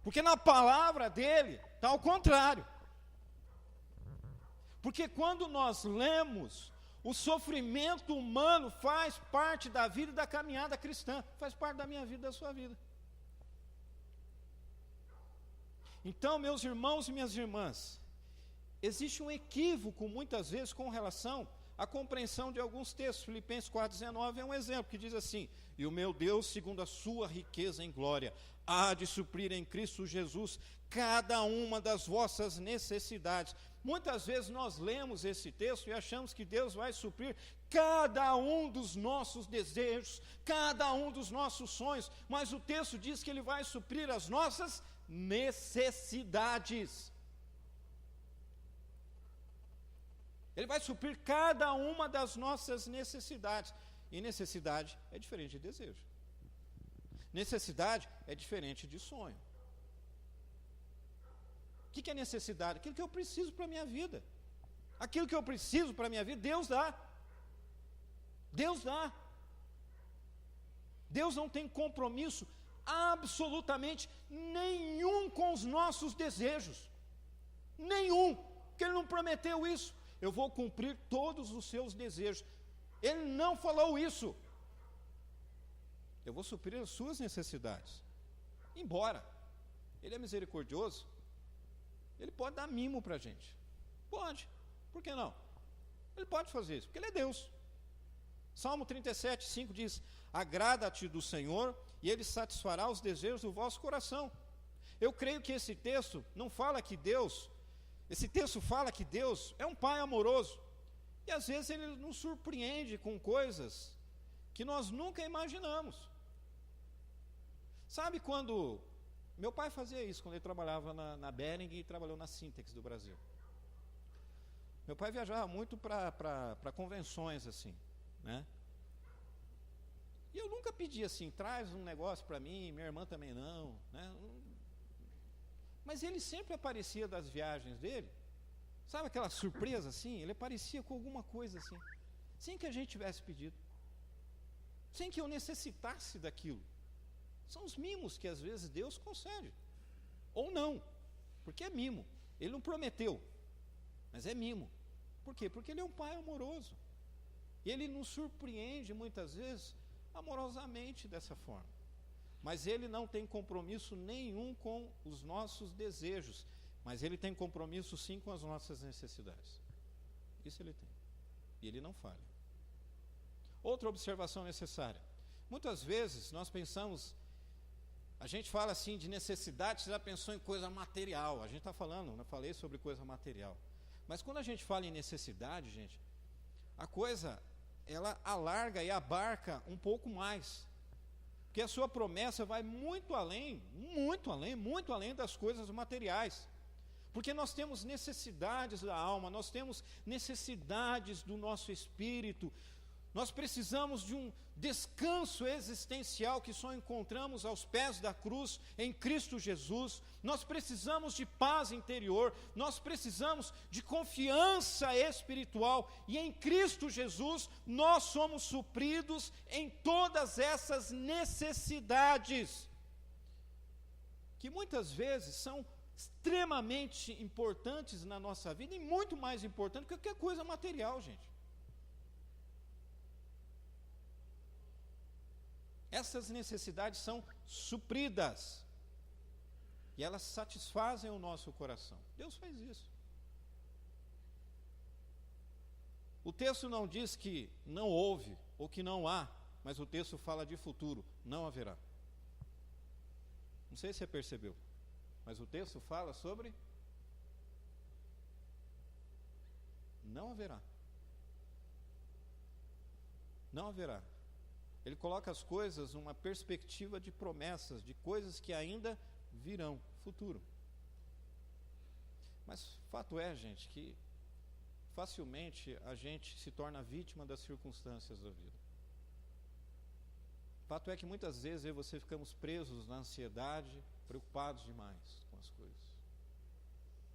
Porque na palavra dele está ao contrário. Porque quando nós lemos, o sofrimento humano faz parte da vida e da caminhada cristã, faz parte da minha vida e da sua vida. Então, meus irmãos e minhas irmãs, existe um equívoco muitas vezes com relação à compreensão de alguns textos. Filipenses 4,19 é um exemplo que diz assim: e o meu Deus, segundo a sua riqueza em glória, há de suprir em Cristo Jesus cada uma das vossas necessidades. Muitas vezes nós lemos esse texto e achamos que Deus vai suprir cada um dos nossos desejos, cada um dos nossos sonhos, mas o texto diz que Ele vai suprir as nossas necessidades. Ele vai suprir cada uma das nossas necessidades. E necessidade é diferente de desejo. Necessidade é diferente de sonho. O que é necessidade? Aquilo que eu preciso para a minha vida. Aquilo que eu preciso para a minha vida, Deus dá. Deus dá. Deus não tem compromisso absolutamente nenhum com os nossos desejos. Nenhum. Porque Ele não prometeu isso. Eu vou cumprir todos os seus desejos. Ele não falou isso. Eu vou suprir as suas necessidades. Embora Ele é misericordioso, Ele pode dar mimo para a gente. Pode. Por que não? Ele pode fazer isso, porque Ele é Deus. Salmo 37, 5 diz: agrada-te do Senhor, e Ele satisfará os desejos do vosso coração. Eu creio que esse texto não fala que Deus, esse texto fala que Deus é um Pai amoroso. E às vezes Ele nos surpreende com coisas que nós nunca imaginamos. Sabe quando... Meu pai fazia isso quando ele trabalhava na Bering e trabalhou na Sintex do Brasil. Meu pai viajava muito para convenções assim, né? E eu nunca pedi assim, traz um negócio para mim, minha irmã também não, né? Mas ele sempre aparecia das viagens dele, sabe aquela surpresa assim? Ele aparecia com alguma coisa assim, sem que a gente tivesse pedido, sem que eu necessitasse daquilo. São os mimos que às vezes Deus concede, ou não, porque é mimo. Ele não prometeu, mas é mimo. Por quê? Porque Ele é um Pai amoroso, e Ele nos surpreende muitas vezes amorosamente dessa forma. mas Ele não tem compromisso nenhum com os nossos desejos, mas Ele tem compromisso sim com as nossas necessidades. Isso Ele tem, e Ele não falha. Outra observação necessária: muitas vezes nós pensamos, a gente fala assim de necessidade, você já pensou em coisa material, a gente está falando, eu falei sobre coisa material, mas quando a gente fala em necessidade, gente, a coisa, ela alarga e abarca um pouco mais, porque a sua promessa vai muito além das coisas materiais, porque nós temos necessidades da alma, nós temos necessidades do nosso espírito, nós precisamos de um descanso existencial que só encontramos aos pés da cruz em Cristo Jesus. Nós precisamos de paz interior, nós precisamos de confiança espiritual, e em Cristo Jesus nós somos supridos em todas essas necessidades, que muitas vezes são extremamente importantes na nossa vida, e muito mais importante que qualquer coisa material, gente. Essas necessidades são supridas, e elas satisfazem o nosso coração. Deus faz isso. O texto não diz que não houve, ou que não há, mas o texto fala de futuro, não haverá. Não sei se você percebeu, mas o texto fala sobre não haverá. Não haverá. Ele coloca as coisas numa perspectiva de promessas, de coisas que ainda virão, futuro. Mas fato é, gente, que facilmente a gente se torna vítima das circunstâncias da vida. Fato é que muitas vezes eu e você ficamos presos na ansiedade, preocupados demais com as coisas.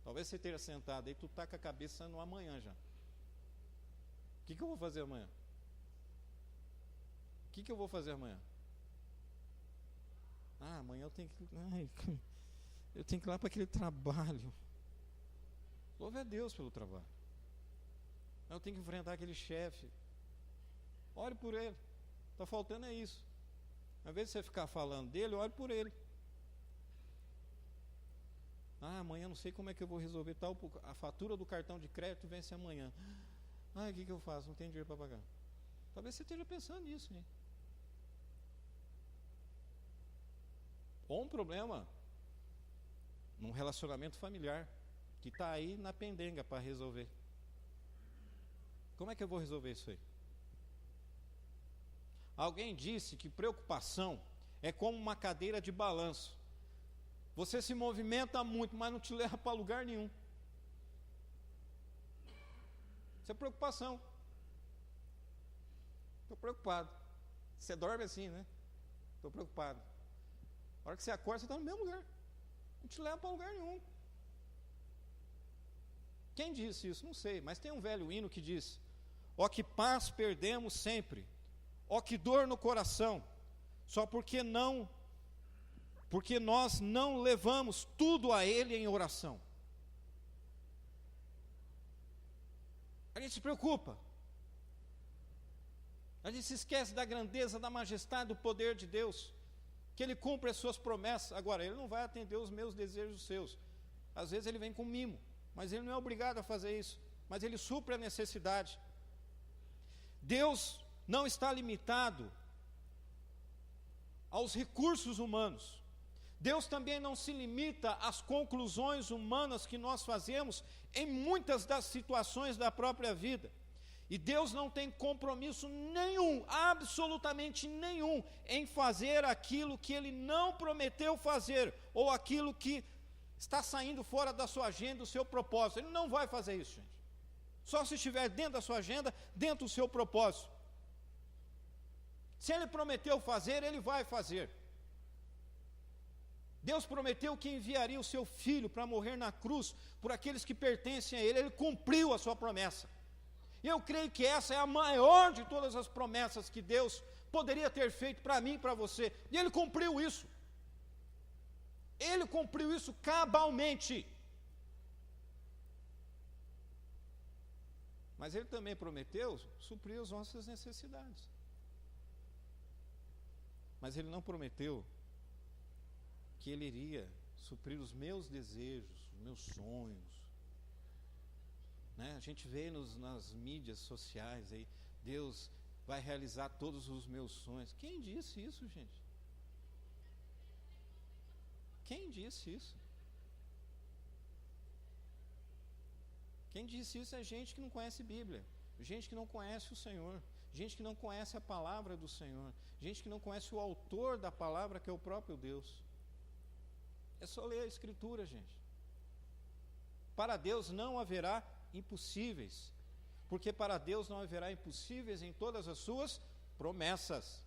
Talvez você esteja sentado aí, tu está com a cabeça no amanhã já. O que eu vou fazer amanhã? O que eu vou fazer amanhã? Amanhã eu tenho que ir lá para aquele trabalho. Louve a Deus pelo trabalho. Eu tenho que enfrentar aquele chefe. Ore por ele. Está faltando é isso. Ao invés de você ficar falando dele, ore por ele. Amanhã não sei como é que eu vou resolver tal. A fatura do cartão de crédito vence amanhã. O que eu faço? Não tenho dinheiro para pagar. Talvez você esteja pensando nisso, hein? Ou um problema num relacionamento familiar que está aí na pendenga para resolver. Como é que eu vou resolver isso aí? Alguém disse que preocupação é como uma cadeira de balanço. Você se movimenta muito, mas não te leva para lugar nenhum. Isso é preocupação. Estou preocupado. Você dorme assim, né? Estou preocupado. A hora que você acorda, você está no mesmo lugar. Não te leva para lugar nenhum. Quem disse isso? Não sei, mas tem um velho hino que diz: ó que paz perdemos sempre, ó que dor no coração, só porque nós não levamos tudo a Ele em oração. A gente se preocupa. A gente se esquece da grandeza, da majestade, do poder de Deus, que Ele cumpre as suas promessas. Agora, Ele não vai atender os meus desejos, os seus. Às vezes Ele vem com mimo, mas Ele não é obrigado a fazer isso, mas Ele supre a necessidade. Deus não está limitado aos recursos humanos. Deus também não se limita às conclusões humanas que nós fazemos em muitas das situações da própria vida. E Deus não tem compromisso nenhum, absolutamente nenhum, em fazer aquilo que Ele não prometeu fazer, ou aquilo que está saindo fora da sua agenda, do seu propósito. Ele não vai fazer isso, gente. Só se estiver dentro da sua agenda, dentro do seu propósito. Se Ele prometeu fazer, Ele vai fazer. Deus prometeu que enviaria o seu Filho para morrer na cruz por aqueles que pertencem a Ele. Ele cumpriu a sua promessa. E eu creio que essa é a maior de todas as promessas que Deus poderia ter feito para mim e para você. E Ele cumpriu isso. Ele cumpriu isso cabalmente. Mas Ele também prometeu suprir as nossas necessidades. Mas Ele não prometeu que Ele iria suprir os meus desejos, os meus sonhos. Né? A gente vê nas mídias sociais aí, Deus vai realizar todos os meus sonhos. Quem disse isso, gente? Quem disse isso? Quem disse isso é gente que não conhece Bíblia, gente que não conhece o Senhor, gente que não conhece a palavra do Senhor, gente que não conhece o autor da palavra, que é o próprio Deus. É só ler a Escritura, gente. Para Deus não haverá impossíveis, porque para Deus não haverá impossíveis em todas as suas promessas.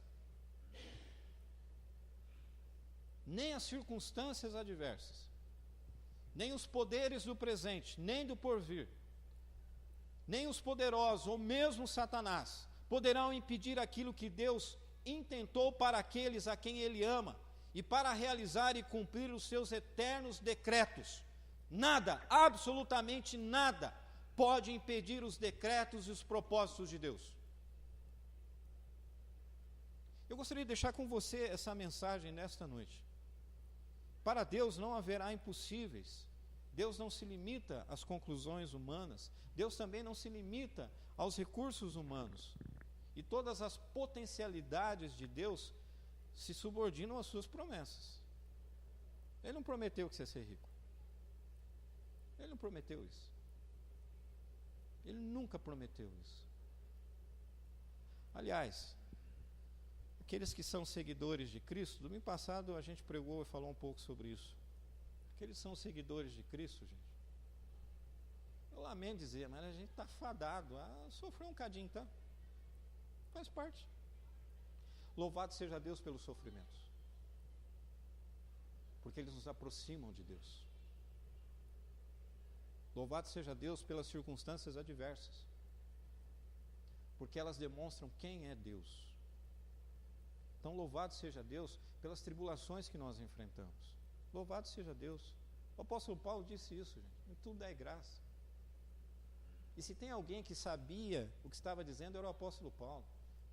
Nem as circunstâncias adversas, nem os poderes do presente, nem do porvir, nem os poderosos, ou mesmo Satanás, poderão impedir aquilo que Deus intentou para aqueles a quem Ele ama, e para realizar e cumprir os seus eternos decretos. Nada, absolutamente nada, pode impedir os decretos e os propósitos de Deus. Eu gostaria de deixar com você essa mensagem nesta noite. Para Deus não haverá impossíveis. Deus não se limita às conclusões humanas. Deus também não se limita aos recursos humanos. E todas as potencialidades de Deus se subordinam às suas promessas. Ele não prometeu que você ia ser rico. Ele não prometeu isso. Ele nunca prometeu isso. Aliás, aqueles que são seguidores de Cristo, domingo passado a gente pregou e falou um pouco sobre isso. Aqueles que são seguidores de Cristo, gente, eu lamento dizer, mas a gente está fadado a sofrer um bocadinho, tá? Faz parte. Louvado seja Deus pelos sofrimentos, porque eles nos aproximam de Deus. Louvado seja Deus pelas circunstâncias adversas, porque elas demonstram quem é Deus. Então, louvado seja Deus pelas tribulações que nós enfrentamos. Louvado seja Deus. O apóstolo Paulo disse isso, gente. Em tudo é graça. E se tem alguém que sabia o que estava dizendo, era o apóstolo Paulo.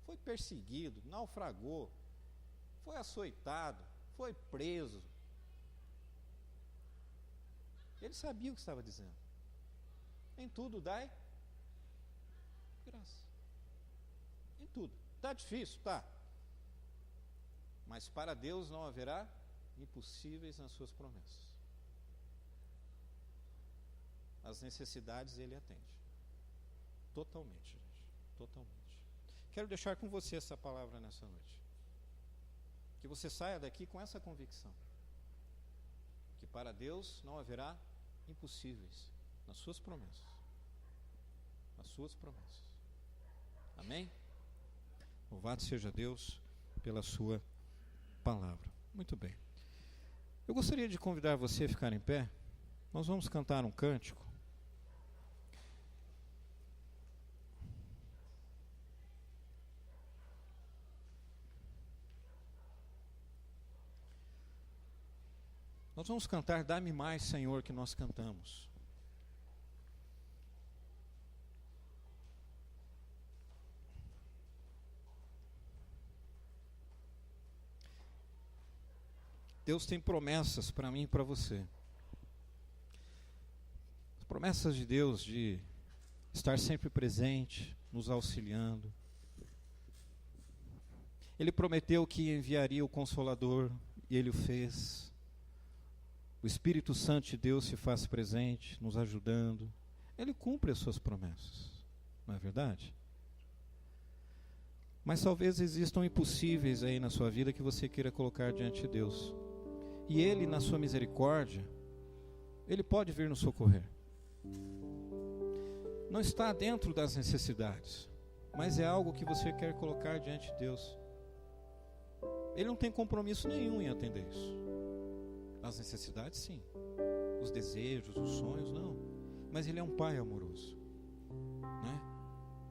Foi perseguido, naufragou, foi açoitado, foi preso. Ele sabia o que estava dizendo. Em tudo dai graça. Em tudo. Está difícil? Tá. Mas para Deus não haverá impossíveis nas suas promessas. As necessidades Ele atende. Totalmente, gente. Totalmente. Quero deixar com você essa palavra nessa noite. Que você saia daqui com essa convicção. Que para Deus não haverá impossíveis nas suas promessas. Nas suas promessas. Amém? Louvado seja Deus pela sua palavra. Muito bem. Eu gostaria de convidar você a ficar em pé. Nós vamos cantar um cântico. Nós vamos cantar Dá-me Mais, Senhor, que nós cantamos. Deus tem promessas para mim e para você. As promessas de Deus de estar sempre presente, nos auxiliando. Ele prometeu que enviaria o Consolador, e Ele o fez. O Espírito Santo de Deus se faz presente, nos ajudando. Ele cumpre as suas promessas, não é verdade? Mas talvez existam impossíveis aí na sua vida que você queira colocar diante de Deus. E Ele, na sua misericórdia, Ele pode vir nos socorrer. Não está dentro das necessidades, mas é algo que você quer colocar diante de Deus. Ele não tem compromisso nenhum em atender isso. As necessidades, sim. Os desejos, os sonhos, não. Mas Ele é um Pai amoroso, né?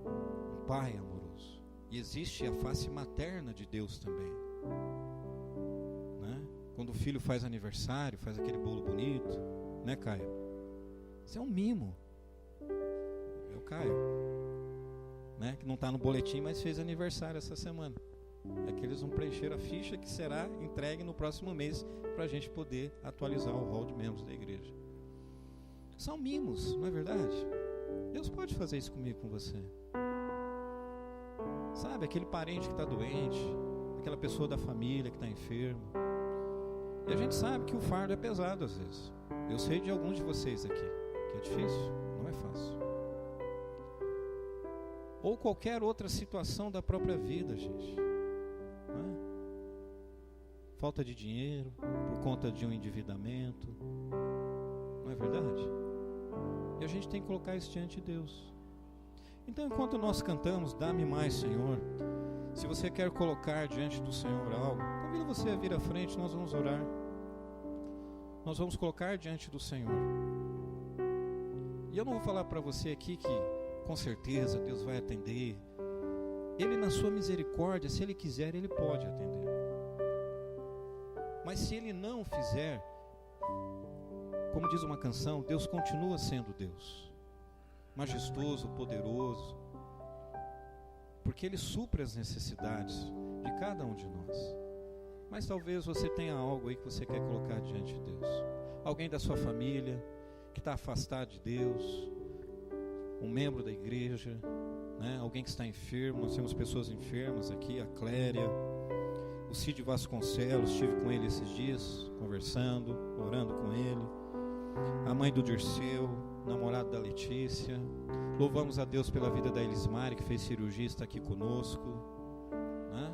Um Pai amoroso. E existe a face materna de Deus também, né? Quando o filho faz aniversário, faz aquele bolo bonito, né, Caio? Isso é um mimo. É o Caio, né? Que não está no boletim, mas fez aniversário essa semana. É que eles vão preencher a ficha que será entregue no próximo mês para a gente poder atualizar o rol de membros da igreja. São mimos, não é verdade? Deus pode fazer isso comigo, com você. Sabe, aquele parente que está doente, aquela pessoa da família que está enfermo. E a gente sabe que o fardo é pesado às vezes. Eu sei de alguns de vocês aqui que é difícil, não é fácil. Ou qualquer outra situação da própria vida, gente. Não é? Falta de dinheiro, por conta de um endividamento. Não é verdade? E a gente tem que colocar isso diante de Deus. Então, enquanto nós cantamos, dá-me mais, Senhor. Se você quer colocar diante do Senhor algo, convido você a vir à frente, nós vamos orar. Nós vamos colocar diante do Senhor. E eu não vou falar para você aqui que com certeza Deus vai atender. Ele, na sua misericórdia, se Ele quiser, Ele pode atender. Mas se Ele não fizer, como diz uma canção, Deus continua sendo Deus, majestoso, poderoso, porque Ele supre as necessidades de cada um de nós. Mas talvez você tenha algo aí que você quer colocar diante de Deus. Alguém da sua família que está afastado de Deus, um membro da igreja, né? Alguém que está enfermo. Nós temos pessoas enfermas aqui, a Cléria, o Cid Vasconcelos, estive com ele esses dias, conversando, orando com ele. A mãe do Dirceu, namorado da Letícia. Louvamos a Deus pela vida da Elismari, que fez cirurgia, está aqui conosco, né?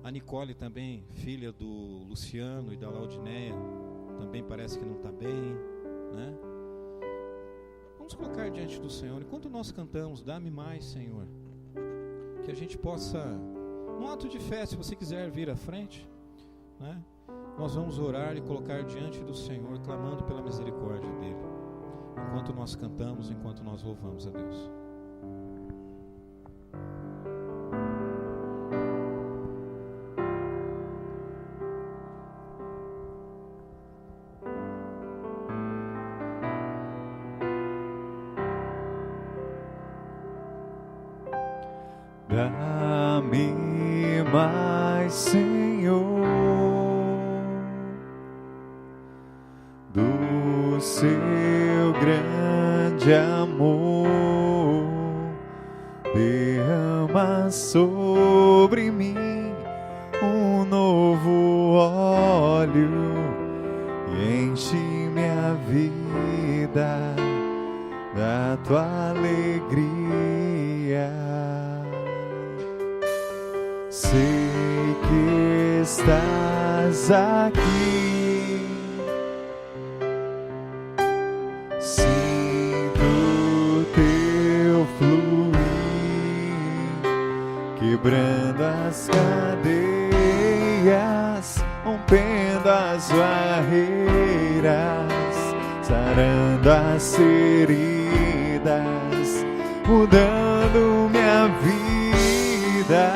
A Nicole também, filha do Luciano e da Laudinéia, também parece que não está bem, né? Vamos colocar diante do Senhor. Enquanto nós cantamos, dá-me mais, Senhor, que a gente possa, num ato de fé, se você quiser vir à frente, né? Nós vamos orar e colocar diante do Senhor, clamando pela misericórdia dEle, enquanto nós cantamos, enquanto nós louvamos a Deus. Dá-me mais, Senhor, do seu grande amor. Derrama sobre mim um novo óleo e enche minha vida da tua alegria. Sei que estás aqui, sinto teu fluir, quebrando as cadeias, rompendo as barreiras, sarando as feridas, mudando minha vida.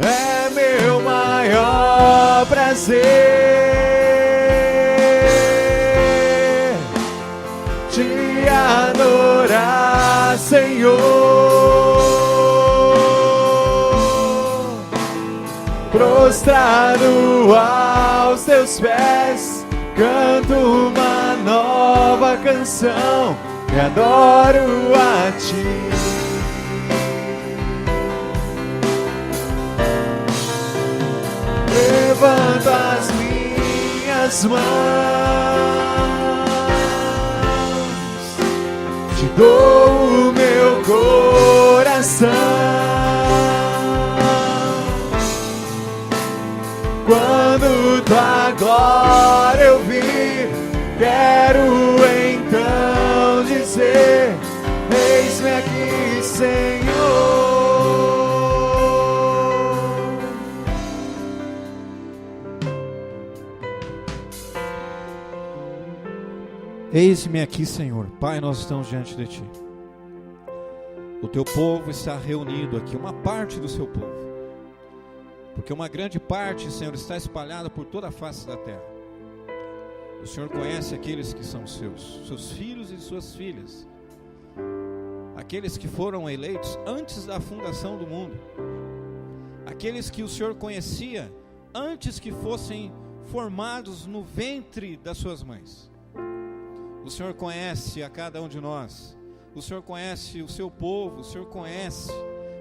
É meu maior prazer te adorar, Senhor, prostrado aos teus pés, canto uma nova canção e adoro a ti. Levanto as minhas mãos, te dou o meu coração. Quando tua glória eu vir, quero então dizer: eis-me aqui, Senhor. Eis-me aqui, Senhor. Pai, nós estamos diante de Ti. O Teu povo está reunido aqui, uma parte do Seu povo, porque uma grande parte, Senhor, está espalhada por toda a face da terra. O Senhor conhece aqueles que são seus filhos e suas filhas, aqueles que foram eleitos antes da fundação do mundo, aqueles que o Senhor conhecia antes que fossem formados no ventre das suas mães. O Senhor conhece a cada um de nós, o Senhor conhece o seu povo, o Senhor conhece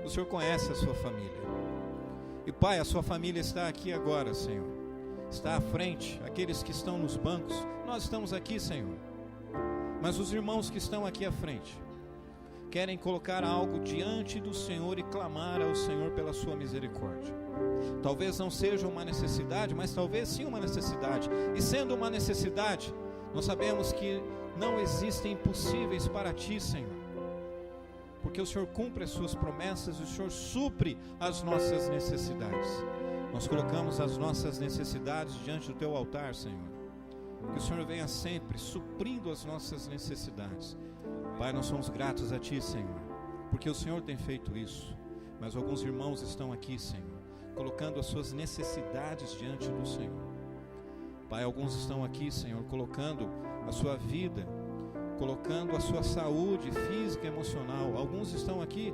a sua família. E Pai, a sua família está aqui agora, Senhor, está à frente, aqueles que estão nos bancos, nós estamos aqui, Senhor, mas os irmãos que estão aqui à frente, querem colocar algo diante do Senhor e clamar ao Senhor pela sua misericórdia. Talvez não seja uma necessidade, mas talvez sim uma necessidade, e sendo uma necessidade, nós sabemos que não existem impossíveis para Ti, Senhor, porque o Senhor cumpre as Suas promessas e o Senhor supre as nossas necessidades. Nós colocamos as nossas necessidades diante do Teu altar, Senhor, que o Senhor venha sempre suprindo as nossas necessidades. Pai, nós somos gratos a Ti, Senhor, porque o Senhor tem feito isso, mas alguns irmãos estão aqui, Senhor, colocando as suas necessidades diante do Senhor. Pai, alguns estão aqui, Senhor, colocando a sua vida, colocando a sua saúde física e emocional. Alguns estão aqui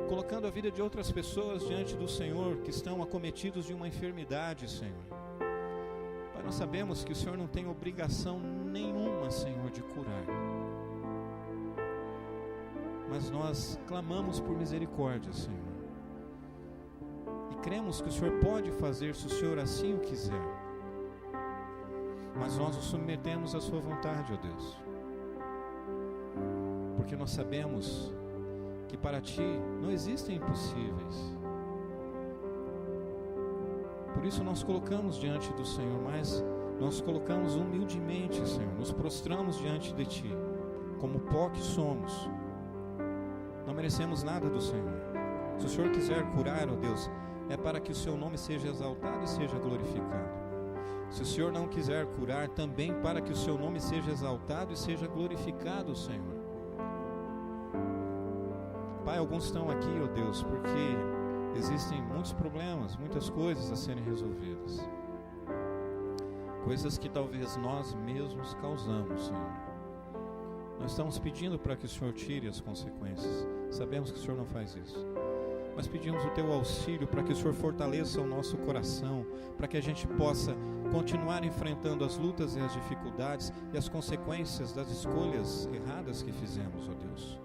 colocando a vida de outras pessoas diante do Senhor, que estão acometidos de uma enfermidade, Senhor. Pai, nós sabemos que o Senhor não tem obrigação nenhuma, Senhor, de curar, mas nós clamamos por misericórdia, Senhor, e cremos que o Senhor pode fazer se o Senhor assim o quiser. Mas nós nos submetemos à sua vontade, ó Deus, porque nós sabemos que para Ti não existem impossíveis. Por isso nós colocamos diante do Senhor, mas nós colocamos humildemente, Senhor, nos prostramos diante de Ti, como pó que somos. Não merecemos nada do Senhor. Se o Senhor quiser curar, ó Deus, é para que o Seu nome seja exaltado e seja glorificado. Se o Senhor não quiser curar, também para que o Seu nome seja exaltado e seja glorificado, Senhor. Pai, alguns estão aqui, ó Deus, porque existem muitos problemas, muitas coisas a serem resolvidas, coisas que talvez nós mesmos causamos, Senhor. Nós estamos pedindo para que o Senhor tire as consequências. Sabemos que o Senhor não faz isso, mas pedimos o Teu auxílio para que o Senhor fortaleça o nosso coração, para que a gente possa continuar enfrentando as lutas e as dificuldades e as consequências das escolhas erradas que fizemos, ó Deus.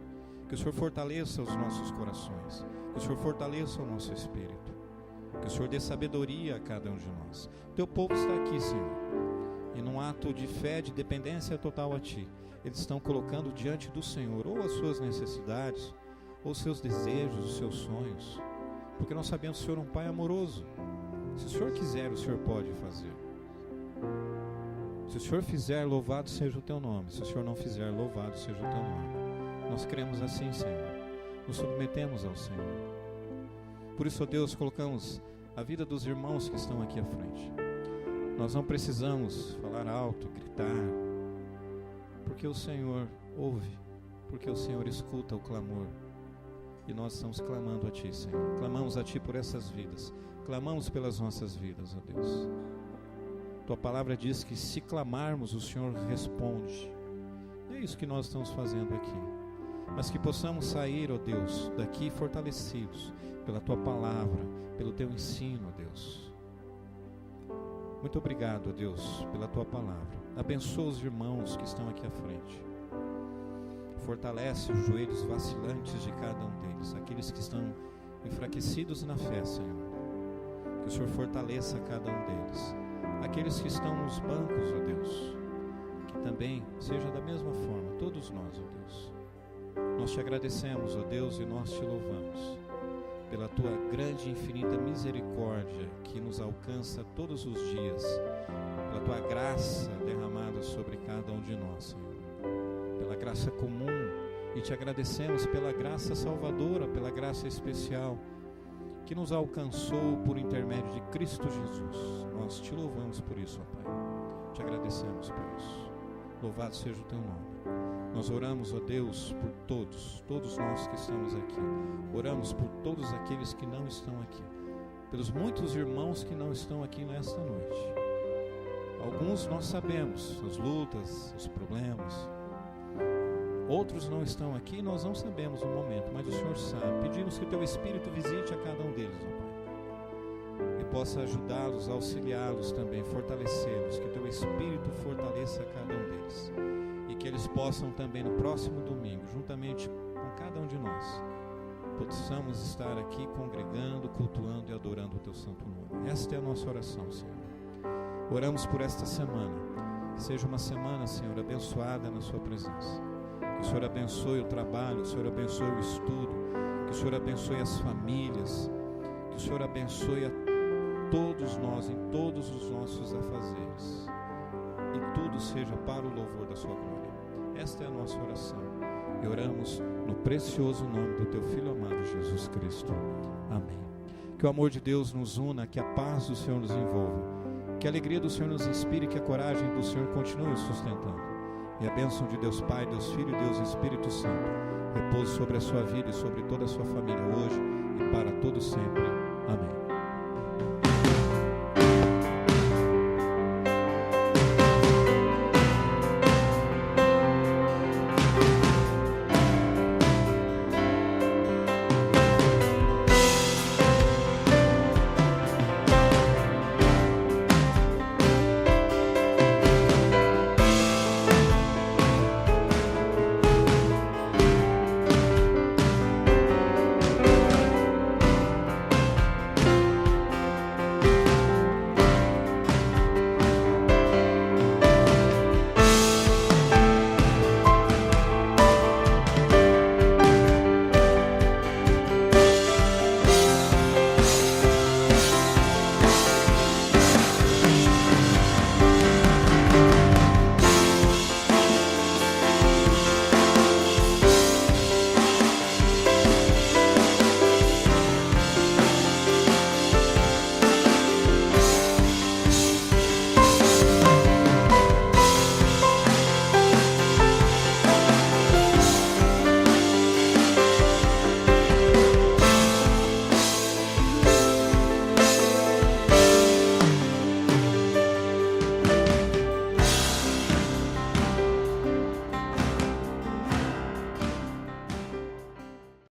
Que o Senhor fortaleça os nossos corações, que o Senhor fortaleça o nosso espírito, que o Senhor dê sabedoria a cada um de nós. Teu povo está aqui, Senhor, e num ato de fé, de dependência total a Ti, eles estão colocando diante do Senhor ou as suas necessidades, ou os seus desejos, os seus sonhos, porque nós sabemos que o Senhor é um Pai amoroso. Se o Senhor quiser, o Senhor pode fazer. Se o Senhor fizer, louvado seja o Teu nome. Se o Senhor não fizer, louvado seja o Teu nome. Nós cremos assim, Senhor, nos submetemos ao Senhor. Por isso, ó Deus, colocamos a vida dos irmãos que estão aqui à frente. Nós não precisamos falar alto, gritar, porque o Senhor ouve, porque o Senhor escuta o clamor. E nós estamos clamando a Ti, Senhor. Clamamos a Ti por essas vidas. Clamamos pelas nossas vidas, ó Deus. Tua palavra diz que se clamarmos, o Senhor responde. E é isso que nós estamos fazendo aqui. Mas que possamos sair, ó Deus, daqui fortalecidos pela Tua palavra, pelo Teu ensino, ó Deus. Muito obrigado, ó Deus, pela Tua palavra. Abençoa os irmãos que estão aqui à frente. Fortalece os joelhos vacilantes de cada um deles, aqueles que estão enfraquecidos na fé, Senhor. Que o Senhor fortaleça cada um deles. Aqueles que estão nos bancos, ó Deus, que também seja da mesma forma, todos nós, ó Deus. Nós Te agradecemos, ó Deus, e nós Te louvamos pela Tua grande e infinita misericórdia que nos alcança todos os dias, pela Tua graça derramada sobre cada um de nós, Senhor. Pela graça comum, e Te agradecemos pela graça salvadora, pela graça especial que nos alcançou por intermédio de Cristo Jesus. Nós Te louvamos por isso, ó Pai. Te agradecemos por isso. Louvado seja o Teu nome. Nós oramos, ó Deus, por todos nós que estamos aqui. Oramos por todos aqueles que não estão aqui, pelos muitos irmãos que não estão aqui nesta noite. Alguns nós sabemos, as lutas, os problemas, Outros não estão aqui, nós não sabemos o momento, mas o Senhor sabe. Pedimos que o Teu Espírito visite a cada um deles, ó Pai, e possa ajudá-los, auxiliá-los também, fortalecê-los, que o Teu Espírito fortaleça a cada um deles, e que eles possam também no próximo domingo, juntamente com cada um de nós, possamos estar aqui congregando, cultuando e adorando o Teu santo nome. Esta é a nossa oração, Senhor. Oramos por esta semana, que seja uma semana, Senhor, abençoada na Sua presença. Que o Senhor abençoe o trabalho, que o Senhor abençoe o estudo, que o Senhor abençoe as famílias, que o Senhor abençoe a todos nós em todos os nossos afazeres, e tudo seja para o louvor da Sua glória. Esta é a nossa oração, e oramos no precioso nome do Teu Filho amado Jesus Cristo. Amém. Que o amor de Deus nos una, que a paz do Senhor nos envolva, que a alegria do Senhor nos inspire, que a coragem do Senhor continue sustentando. E a bênção de Deus Pai, Deus Filho e Deus Espírito Santo repouse sobre a sua vida e sobre toda a sua família hoje e para todo sempre. Amém.